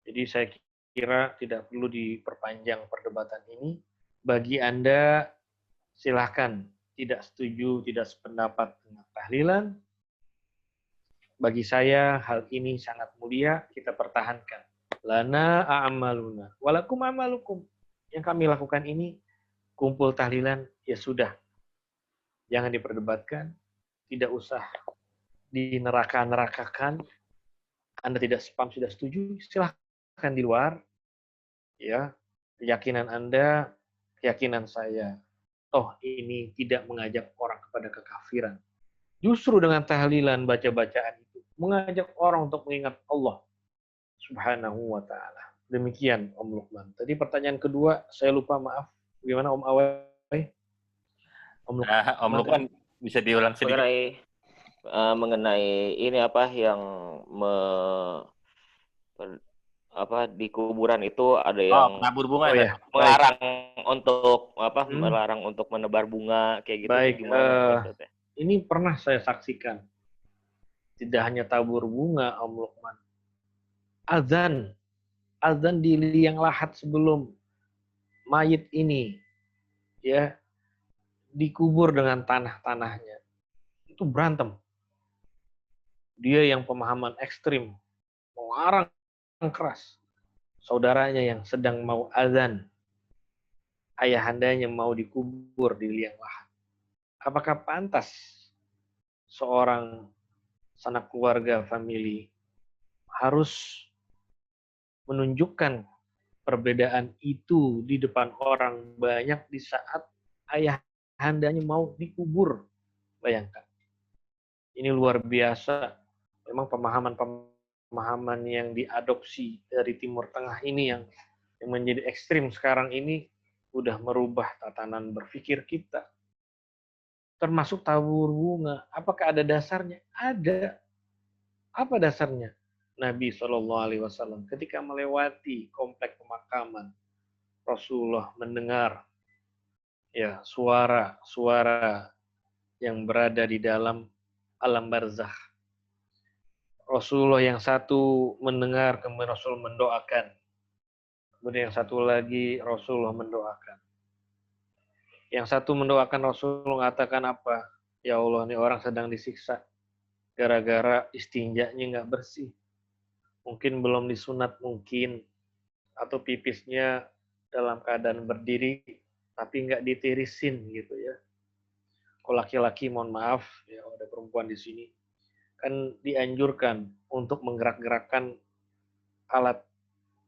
Jadi saya kira tidak perlu diperpanjang perdebatan ini. Bagi Anda silahkan tidak setuju, tidak sependapat dengan tahlilan. Bagi saya hal ini sangat mulia, kita pertahankan. Lana a'maluna, walakum amalukum. Yang kami lakukan ini, kumpul tahlilan, ya sudah. Jangan diperdebatkan, tidak usah dineraka-nerakakan. Anda tidak spam, sudah setuju, silahkan di luar. Ya, keyakinan Anda, keyakinan saya. Toh ini tidak mengajak orang kepada kekafiran. Justru dengan tahlilan, baca-bacaan itu, mengajak orang untuk mengingat Allah Subhanahu wa ta'ala. Demikian Om Lukman. Tadi pertanyaan kedua, saya lupa, maaf. Bagaimana Om Awai? Om Lukman. Om Lukman bisa diulang sedikit. Mengenai ini apa yang di kuburan itu ada yang menabur bunga ya. melarang untuk melarang untuk menebar bunga kayak gitu. Baik, gimana? Ini pernah saya saksikan. Tidak hanya tabur bunga, Om Lukman. Azan di liang lahat sebelum mayit ini ya dikubur dengan tanah-tanahnya. Itu berantem. Dia yang pemahaman ekstrim, melarang keras. Saudaranya yang sedang mau azan, ayahandanya mau dikubur di liang lahat. Apakah pantas seorang sanak keluarga, famili harus menunjukkan perbedaan itu di depan orang banyak di saat ayahandanya mau dikubur? Bayangkan. Ini luar biasa. Memang pemahaman yang diadopsi dari Timur Tengah ini yang menjadi ekstrim sekarang ini udah merubah tatanan berpikir kita. Termasuk tabur bunga. Apakah ada dasarnya? Ada. Apa dasarnya? Nabi SAW ketika melewati komplek pemakaman, Rasulullah mendengar ya suara yang berada di dalam alam barzakh. Rasulullah yang satu mendengar, kemudian Rasul mendoakan. Kemudian yang satu lagi Rasulullah mendoakan. Yang satu mendoakan, Rasul mengatakan apa? Ya Allah, ini orang sedang disiksa gara-gara istinjanya nggak bersih. Mungkin belum disunat, mungkin. Atau pipisnya dalam keadaan berdiri, tapi nggak ditirisin gitu ya. Kalau laki-laki, mohon maaf, ya ada perempuan di sini, kan dianjurkan untuk menggerak-gerakkan alat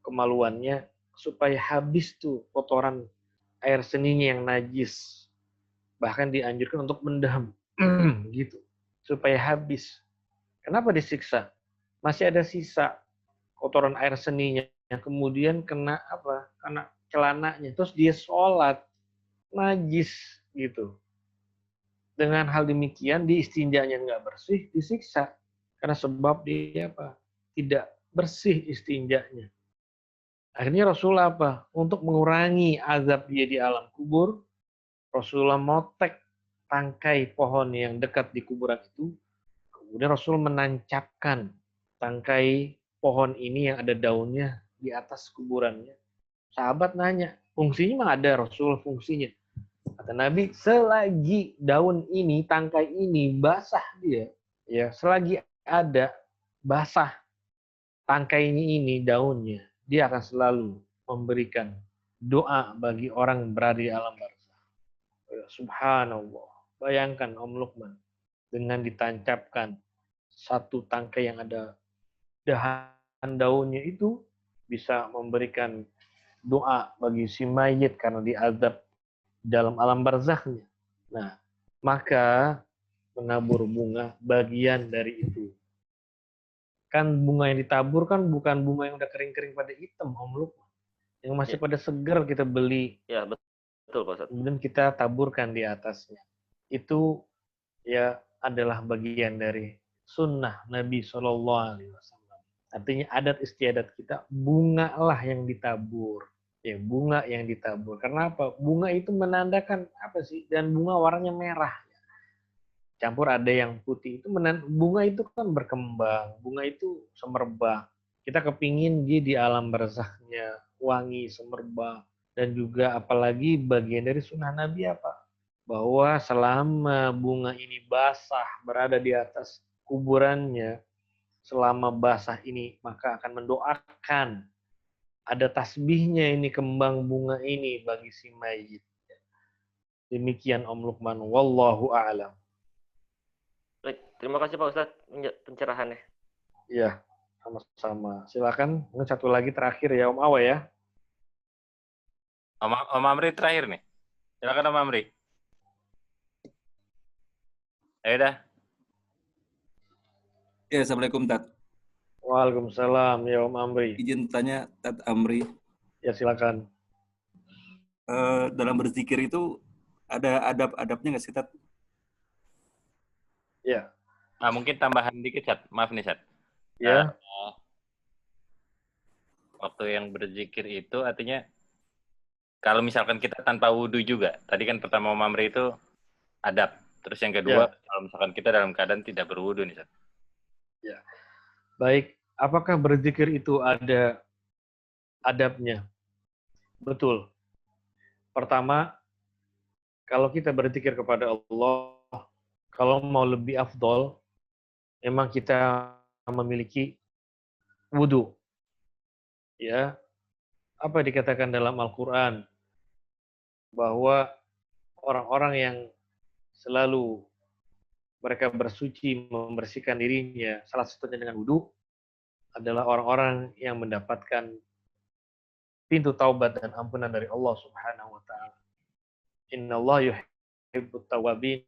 kemaluannya supaya habis tuh kotoran air seninya yang najis. Bahkan dianjurkan untuk mendam gitu supaya habis. Kenapa disiksa? Masih ada sisa kotoran air seninya yang kemudian kena apa? Kena celananya. Terus dia sholat najis gitu. Dengan hal demikian, di istinjanya nggak bersih, disiksa. Karena sebab dia apa? Tidak bersih istinjanya. Akhirnya Rasulullah apa? Untuk mengurangi azab dia di alam kubur, Rasulullah motek tangkai pohon yang dekat di kuburan itu. Kemudian Rasul menancapkan tangkai pohon ini yang ada daunnya di atas kuburannya. Sahabat nanya, fungsinya mah ada, Rasul fungsinya. Kata Nabi, selagi daun ini, tangkai ini basah dia, ya, selagi ada basah tangkai ini daunnya, dia akan selalu memberikan doa bagi orang berada di alam barzakh. Subhanallah. Bayangkan Om Lukman, dengan ditancapkan satu tangkai yang ada dahan daunnya itu bisa memberikan doa bagi si mayit karena diazab dalam alam barzakhnya. Nah, maka menabur bunga bagian dari itu. Kan bunga yang ditabur kan bukan bunga yang udah kering-kering pada hitam, Om Lukman. Yang masih pada segar kita beli. Ya, betul, Pak Ustadz. Kemudian kita taburkan di atasnya. Itu ya adalah bagian dari sunnah Nabi SAW. Artinya adat istiadat kita, bunga lah yang ditabur. Ya, bunga yang ditabur. Karena apa? Bunga itu menandakan apa sih? Dan bunga warnanya merah. campur ada yang putih. Itu bunga itu kan berkembang, bunga itu semerbak. Kita kepingin dia di alam barzahnya wangi, semerbak. Dan juga apalagi bagian dari sunnah Nabi apa? Bahwa selama bunga ini basah berada di atas kuburannya, selama basah ini maka akan mendoakan. Ada tasbihnya ini kembang bunga ini bagi si mayit. Demikian Om Lukman, wallahu a'lam. Baik, terima kasih Pak Ustadz pencerahannya. Iya, sama-sama. Silakan. Mungkin satu lagi terakhir ya Om Awa ya. Om Amri terakhir nih. Silakan Om Amri. Ayo dah. Ya, Assalamualaikum Tat. Waalaikumsalam ya Om Amri. Izin tanya Tat Amri. Ya silakan. Dalam berzikir itu ada adab-adabnya nggak sih Tat? Ya. Mungkin tambahan dikit, Sat. Maaf nih, Sat. Ya. Waktu yang berzikir itu artinya kalau misalkan kita tanpa wudhu juga. Tadi kan pertama Om Amri itu adab. Terus yang kedua, kalau misalkan kita dalam keadaan tidak berwudhu nih, Sat. Ya. Baik, apakah berzikir itu ada adabnya? Betul. Pertama, kalau kita berzikir kepada Allah, kalau mau lebih afdol, memang kita memiliki wudhu. Ya, apa dikatakan dalam Al-Quran? Bahwa orang-orang yang selalu mereka bersuci, membersihkan dirinya, salah satunya dengan wudhu, adalah orang-orang yang mendapatkan pintu taubat dan ampunan dari Allah Subhanahu wa Ta'ala. Inna Allah yuhibbut tawabin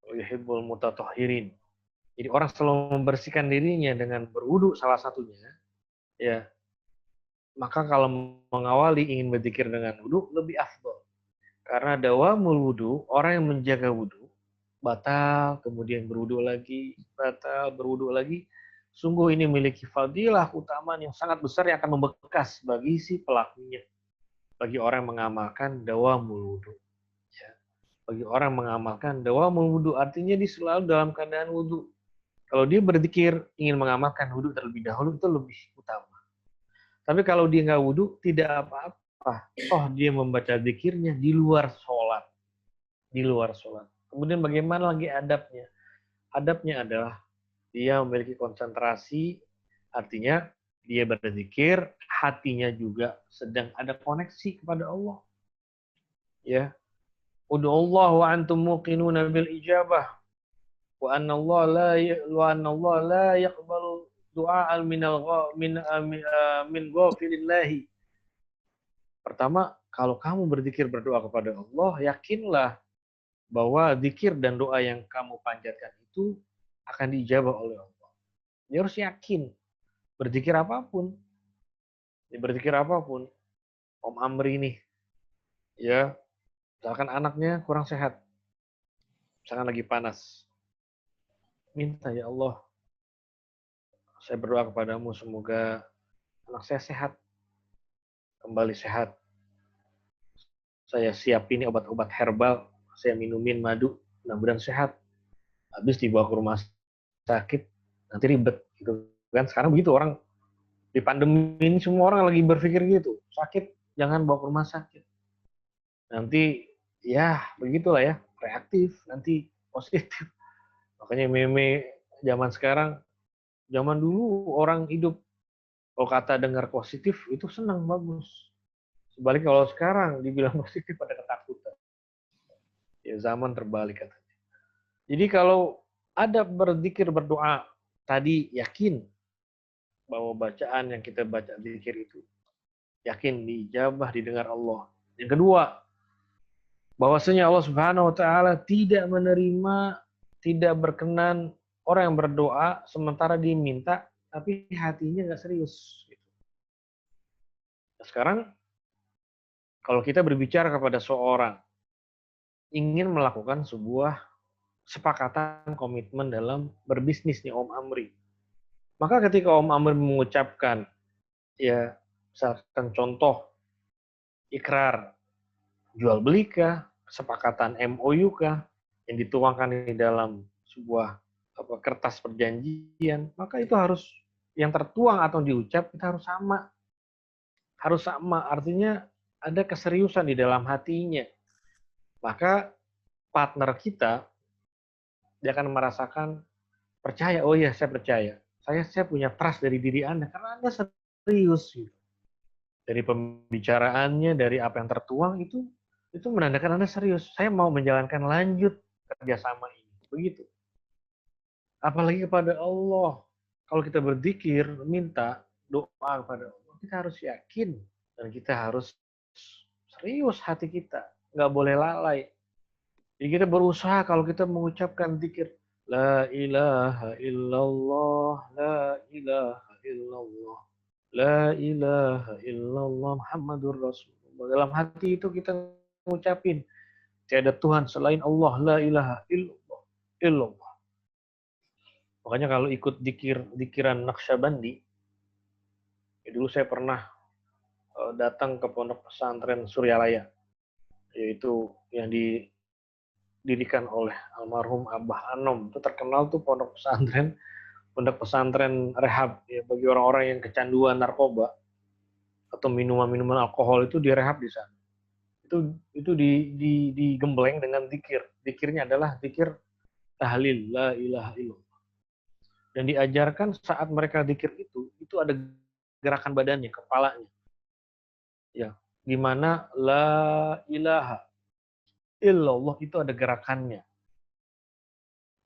wa yuhibbul mutatahhirin. Jadi orang selalu membersihkan dirinya dengan berwudu salah satunya, ya. Maka kalau mengawali ingin berzikir dengan wudu lebih afdal. Karena dawamul wudu, orang yang menjaga wudu, batal, kemudian berwudu lagi, batal, berwudu lagi, sungguh ini memiliki fadilah keutamaan yang sangat besar yang akan membekas bagi si pelakunya. Bagi orang yang mengamalkan dawamul wudu. Ya. Bagi orang yang mengamalkan dawamul wudu, artinya dia selalu dalam keadaan wudu. Kalau dia berzikir ingin mengamalkan wudu terlebih dahulu, itu lebih utama. Tapi kalau dia nggak wudu, tidak apa-apa. Oh, dia membaca zikirnya di luar sholat. Di luar sholat. Kemudian bagaimana lagi adabnya? Adabnya adalah dia memiliki konsentrasi, artinya dia berzikir, hatinya juga sedang ada koneksi kepada Allah. Ya. Ud'ullah wa antum muqinuna bil ijabah. Wa anna Allah la yaqbalu du'a min ghafilillahi. Pertama, kalau kamu berzikir berdoa kepada Allah, yakinlah bahwa zikir dan doa yang kamu panjatkan itu akan diijabah oleh Allah. Dia harus yakin. Berzikir apapun. Berzikir apapun. Om Amri nih. Ya. Misalkan anaknya kurang sehat. Misalkan lagi panas. Minta, ya Allah. Saya berdoa kepadamu semoga anak saya sehat. Kembali sehat. Saya siapin obat-obat herbal. Saya minumin madu. Mudah-mudahan sehat. Habis dibawa ke rumah sakit, nanti ribet gitu kan. Sekarang begitu orang di pandemi ini, semua orang lagi berpikir gitu, sakit jangan bawa ke rumah sakit, nanti ya begitulah ya, reaktif, nanti positif. Makanya meme zaman sekarang, zaman dulu orang hidup kalau kata dengar positif itu senang, bagus. Sebaliknya kalau sekarang dibilang positif ada ketakutan. Ya zaman terbalik katanya. Jadi kalau ada berzikir berdoa tadi, yakin bahwa bacaan yang kita baca zikir itu yakin diijabah, didengar Allah. Yang kedua, bahwasanya Allah Subhanahu wa taala tidak menerima, tidak berkenan orang yang berdoa sementara diminta tapi hatinya nggak serius. Nah, sekarang kalau kita berbicara kepada seorang ingin melakukan sebuah sepakatan komitmen dalam berbisnis nih Om Amri. Maka ketika Om Amri mengucapkan, ya misalkan contoh, ikrar, jual beli kah, kesepakatan MOU kah, yang dituangkan di dalam sebuah kertas perjanjian, maka itu harus yang tertuang atau diucap kita harus sama. Harus sama, artinya ada keseriusan di dalam hatinya. Maka partner kita, dia akan merasakan percaya, oh iya saya percaya. Saya punya trust dari diri Anda, karena Anda serius. Gitu. Dari pembicaraannya, dari apa yang tertuang, itu menandakan Anda serius. Saya mau menjalankan lanjut kerjasama ini. Begitu. Apalagi kepada Allah. Kalau kita berzikir, minta doa kepada Allah, kita harus yakin. Dan kita harus serius hati kita. Nggak boleh lalai. Jadi kita berusaha kalau kita mengucapkan zikir. La ilaha illallah, la ilaha illallah, la ilaha illallah, Muhammadur Rasulullah. Dalam hati itu kita mengucapin, tiada Tuhan selain Allah, la ilaha illallah, illallah. Makanya kalau ikut dikiran Naqsyabandi, ya dulu saya pernah datang ke pondok pesantren Suryalaya, yaitu yang didirikan oleh almarhum Abah Anom. Itu terkenal tuh pondok pesantren rehab ya, bagi orang-orang yang kecanduan narkoba atau minuman-minuman alkohol, itu direhab di sana. Itu digembleng dengan zikir. Zikirnya adalah zikir tahlil la ilaha illallah. Dan diajarkan saat mereka zikir itu ada gerakan badannya, kepalanya. Ya, gimana la ilaha illallah itu ada gerakannya.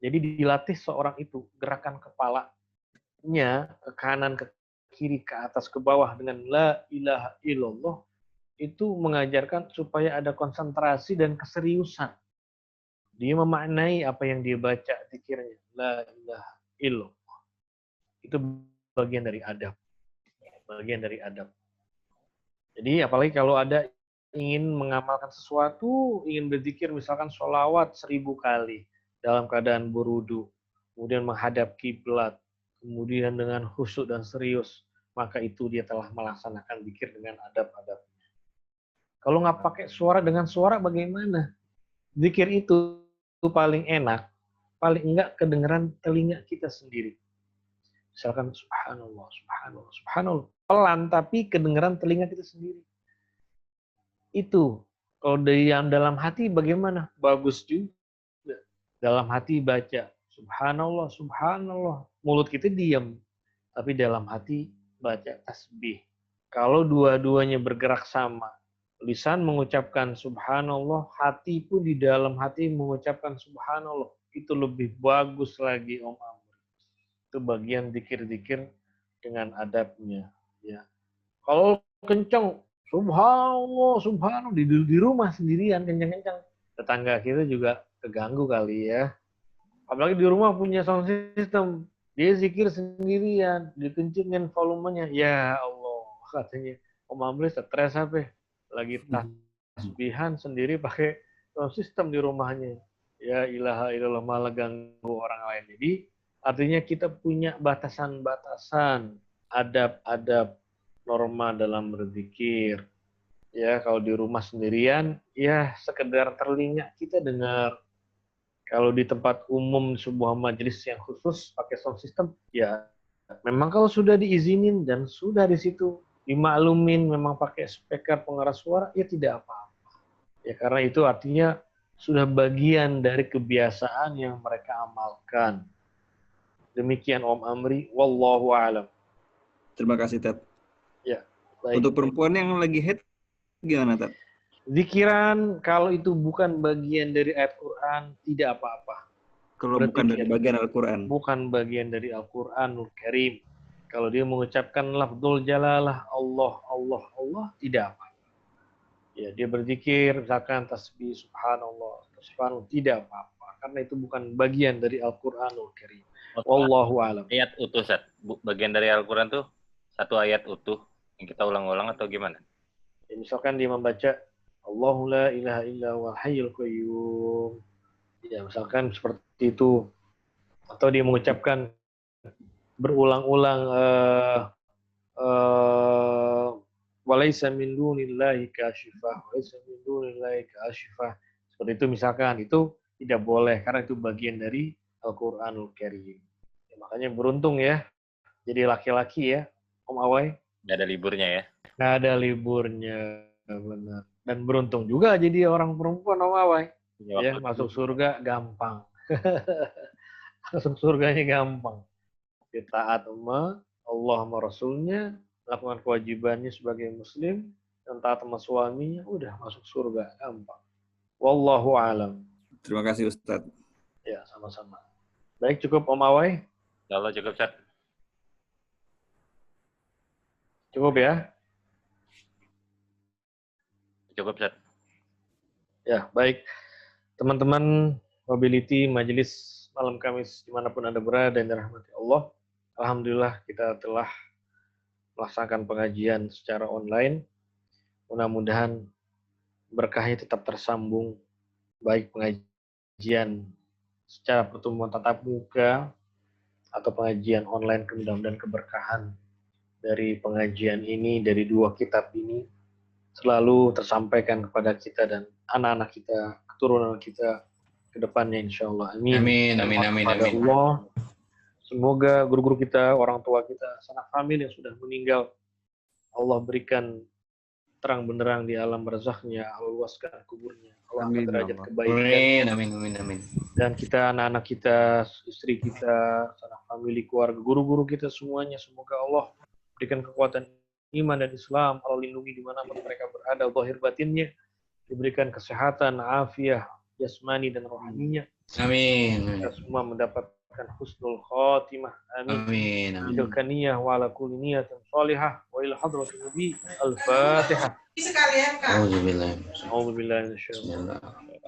Jadi dilatih seorang itu gerakan kepalanya ke kanan, ke kiri, ke atas, ke bawah dengan la ilaha illallah, itu mengajarkan supaya ada konsentrasi dan keseriusan. Dia memaknai apa yang dia baca zikirnya, la ilaha illallah. Itu bagian dari adab. Bagian dari adab. Jadi apalagi kalau ada ingin mengamalkan sesuatu, ingin berzikir misalkan sholawat 1000 kali dalam keadaan berwudu, kemudian menghadap kiblat, kemudian dengan khusyuk dan serius, maka itu dia telah melaksanakan zikir dengan adab-adabnya. Kalau nggak pakai suara, dengan suara bagaimana? Zikir itu paling enak, paling enggak kedengeran telinga kita sendiri. Misalkan subhanallah, subhanallah, subhanallah. Pelan tapi kedengeran telinga kita sendiri. Itu. Kalau dari yang dalam hati bagaimana? Bagus juga. Dalam hati baca subhanallah, subhanallah. Mulut kita diam. Tapi dalam hati baca tasbih. Kalau dua-duanya bergerak sama. Lisan mengucapkan subhanallah, hati pun di dalam hati mengucapkan subhanallah. Itu lebih bagus lagi, Om Amr. Itu bagian zikir-zikir dengan adabnya. Ya. Kalau kencang, subhanallah, subhanallah, di rumah sendirian, kencang-kencang, tetangga kita juga keganggu kali ya. Apalagi di rumah punya sound system, dia zikir sendirian, dikencingin volumenya. Ya Allah, katanya, Om Amri stres apa? Lagi tasbihan sendiri pakai sound system di rumahnya. Ya ilaha illallah, malah ganggu orang lain. Jadi artinya kita punya batasan-batasan, adab-adab, norma dalam berzikir. Ya, kalau di rumah sendirian, ya sekedar telinga kita dengar. Kalau di tempat umum sebuah majelis yang khusus pakai sound system, ya memang kalau sudah diizinin dan sudah di situ dimaklumin memang pakai speaker pengeras suara, ya tidak apa-apa. Ya karena itu artinya sudah bagian dari kebiasaan yang mereka amalkan. Demikian Om Amri, wallahu a'lam. Terima kasih, Tat. Ya, baik. Untuk perempuan yang lagi head, gimana, Tat? Zikiran kalau itu bukan bagian dari ayat Quran, tidak apa-apa. Kalau Berarti bukan dari bagian Al-Quran. Bukan bagian dari Al-Quranul Karim. Kalau dia mengucapkan lafzul jalalah, Allah, Allah, Allah, tidak apa-apa. Ya, dia berzikir, misalkan tasbih, subhanallah, subhanallah, tidak apa-apa. Karena itu bukan bagian dari Al-Quranul Karim. Wallahu a'lam. Ayat utuh, Sat. Bagian dari Al-Quran tuh satu ayat utuh yang kita ulang-ulang atau gimana? Ya, misalkan dia membaca Allahu la ilaha illa huwal hayyul qayyum. Ya, misalkan seperti itu. Atau dia mengucapkan berulang-ulang walaisa min dunillahi kasyifah, walaisa min dunillahi kasyifah. Seperti itu misalkan, itu tidak boleh karena itu bagian dari Al-Qur'anul Karim. Ya, makanya beruntung ya jadi laki-laki ya, Om Awai. Nggak ada liburnya ya. Nggak ada liburnya, benar. Dan beruntung juga jadi orang perempuan, Om Awai. Ya, masuk surga gampang. Masuk surganya gampang. Dia taat sama Allah sama Rasulnya, lakukan kewajibannya sebagai muslim, dan taat sama suaminya, udah masuk surga gampang. Wallahu alam. Terima kasih Ustadz. Ya, sama-sama. Baik, cukup Om Awai? Kalau cukup, Ustaz. Cukup ya? Cukup, Ustaz. Ya, baik. Teman-teman mobility majelis malam Kamis dimanapun Anda berada dan dirahmati Allah. Alhamdulillah kita telah melaksanakan pengajian secara online. Mudah-mudahan berkahnya tetap tersambung, baik pengajian secara pertemuan tatap muka atau pengajian online, mudah-mudahan keberkahan dari pengajian ini, dari dua kitab ini selalu tersampaikan kepada kita dan anak-anak kita, keturunan kita ke depannya insya Allah. Amin. Amin, amin, amin, Kepada amin. Allah, semoga guru-guru kita, orang tua kita, sanak famili yang sudah meninggal, Allah berikan terang benderang di alam barzakh-nya, Allah luaskan kuburnya, Allah angkat Amin, ya derajat Allah. kebaikan. Amin, amin, amin, amin. Dan kita, anak-anak kita, istri kita, sanak famili, keluarga, guru-guru kita semuanya, semoga Allah berikan kekuatan iman dan Islam, Allah lindungi dimanapun mereka berada, zahir batinnya, diberikan kesehatan, afiah, jasmani dan rohaninya. Amin. Kita semua mendapatkan husnul khotimah. Amin. Amin, amin. Bidilkan niyah wa ala kulli niyatin salihah wa ila hadratin nabi al-fatihah. Auzubillah. A'udzubillahi minasyaitonir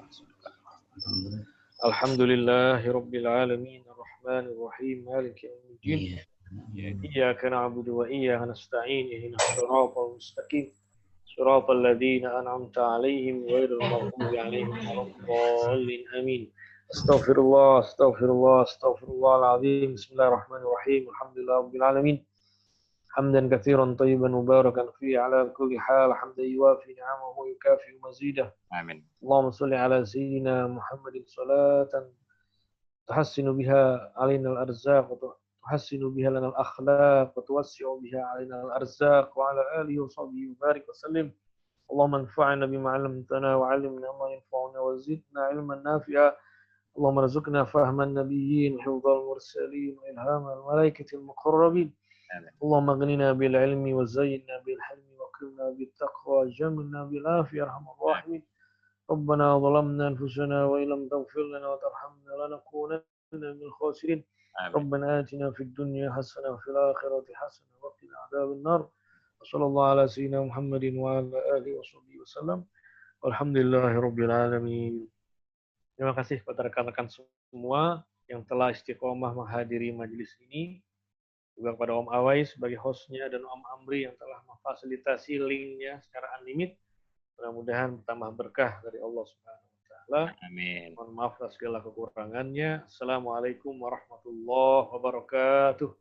Bismillah. Alhamdulillahi rabbil alamin arrahmanir rahim maliki yaumiddin. Iya. Iyyaka na'budu wa iyyaka nasta'in ihdinas siratal mustaqim. Siratal ladzina an'amta 'alaihim ghairil maghdubi 'alaihim waladdallin. Amin. Astaghfirullah, astaghfirullah, astaghfirullahal azim. Bismillahirrahmanirrahim. Alhamdulillahirabbil alamin. Hamdan katsiran thayyiban mubarakan fihi 'ala kulli hal. Hamdan yuwafi ni'amahu wa yukafi mazidah. Amin. Allahumma shalli 'ala sayyidina Muhammadin salatan tuhassinu biha 'alaina al-arzaq wa tuhassinu biha lana al-akhlaq wa tuwassi'u biha 'alaina al-arzaq wa 'ala alihi wa sahbihi wa barik wa sallim. Allahumma anfa'na bima 'allamtana wa 'allimna ma yanfa'una wa zidna 'ilman nafi'a. Allahumma rzuqna fahman nabiyyin, hifdzal mursalin, wa ilhamal malaikatil muqarrabin. Allahumma aghnina bil ilmi wa zayyinna bil hilmi wa qina bit taqwa, jamilna bil afiyah arhamar rahimin. Rabbana zalamna anfusana wa illam taghfir lana wa tarhamna lanakunanna minal khasirin. Rabbana atina fid dunya hasanah wa fil akhirati hasanah wa qina adzaban nar. Wassallallahu ala sayyidina Muhammadin wa ala alihi washabbihi wasallam. Walhamdulillahirabbil alamin. Terima kasih kepada rekan-rekan semua yang telah istiqomah menghadiri majelis ini. Juga kepada Om Awai sebagai hostnya dan Om Amri yang telah memfasilitasi linknya secara unlimited. Mudah-mudahan bertambah berkah dari Allah Subhanahu wa taala. Amin. Mohon maaf atas segala kekurangannya. Assalamualaikum warahmatullahi wabarakatuh.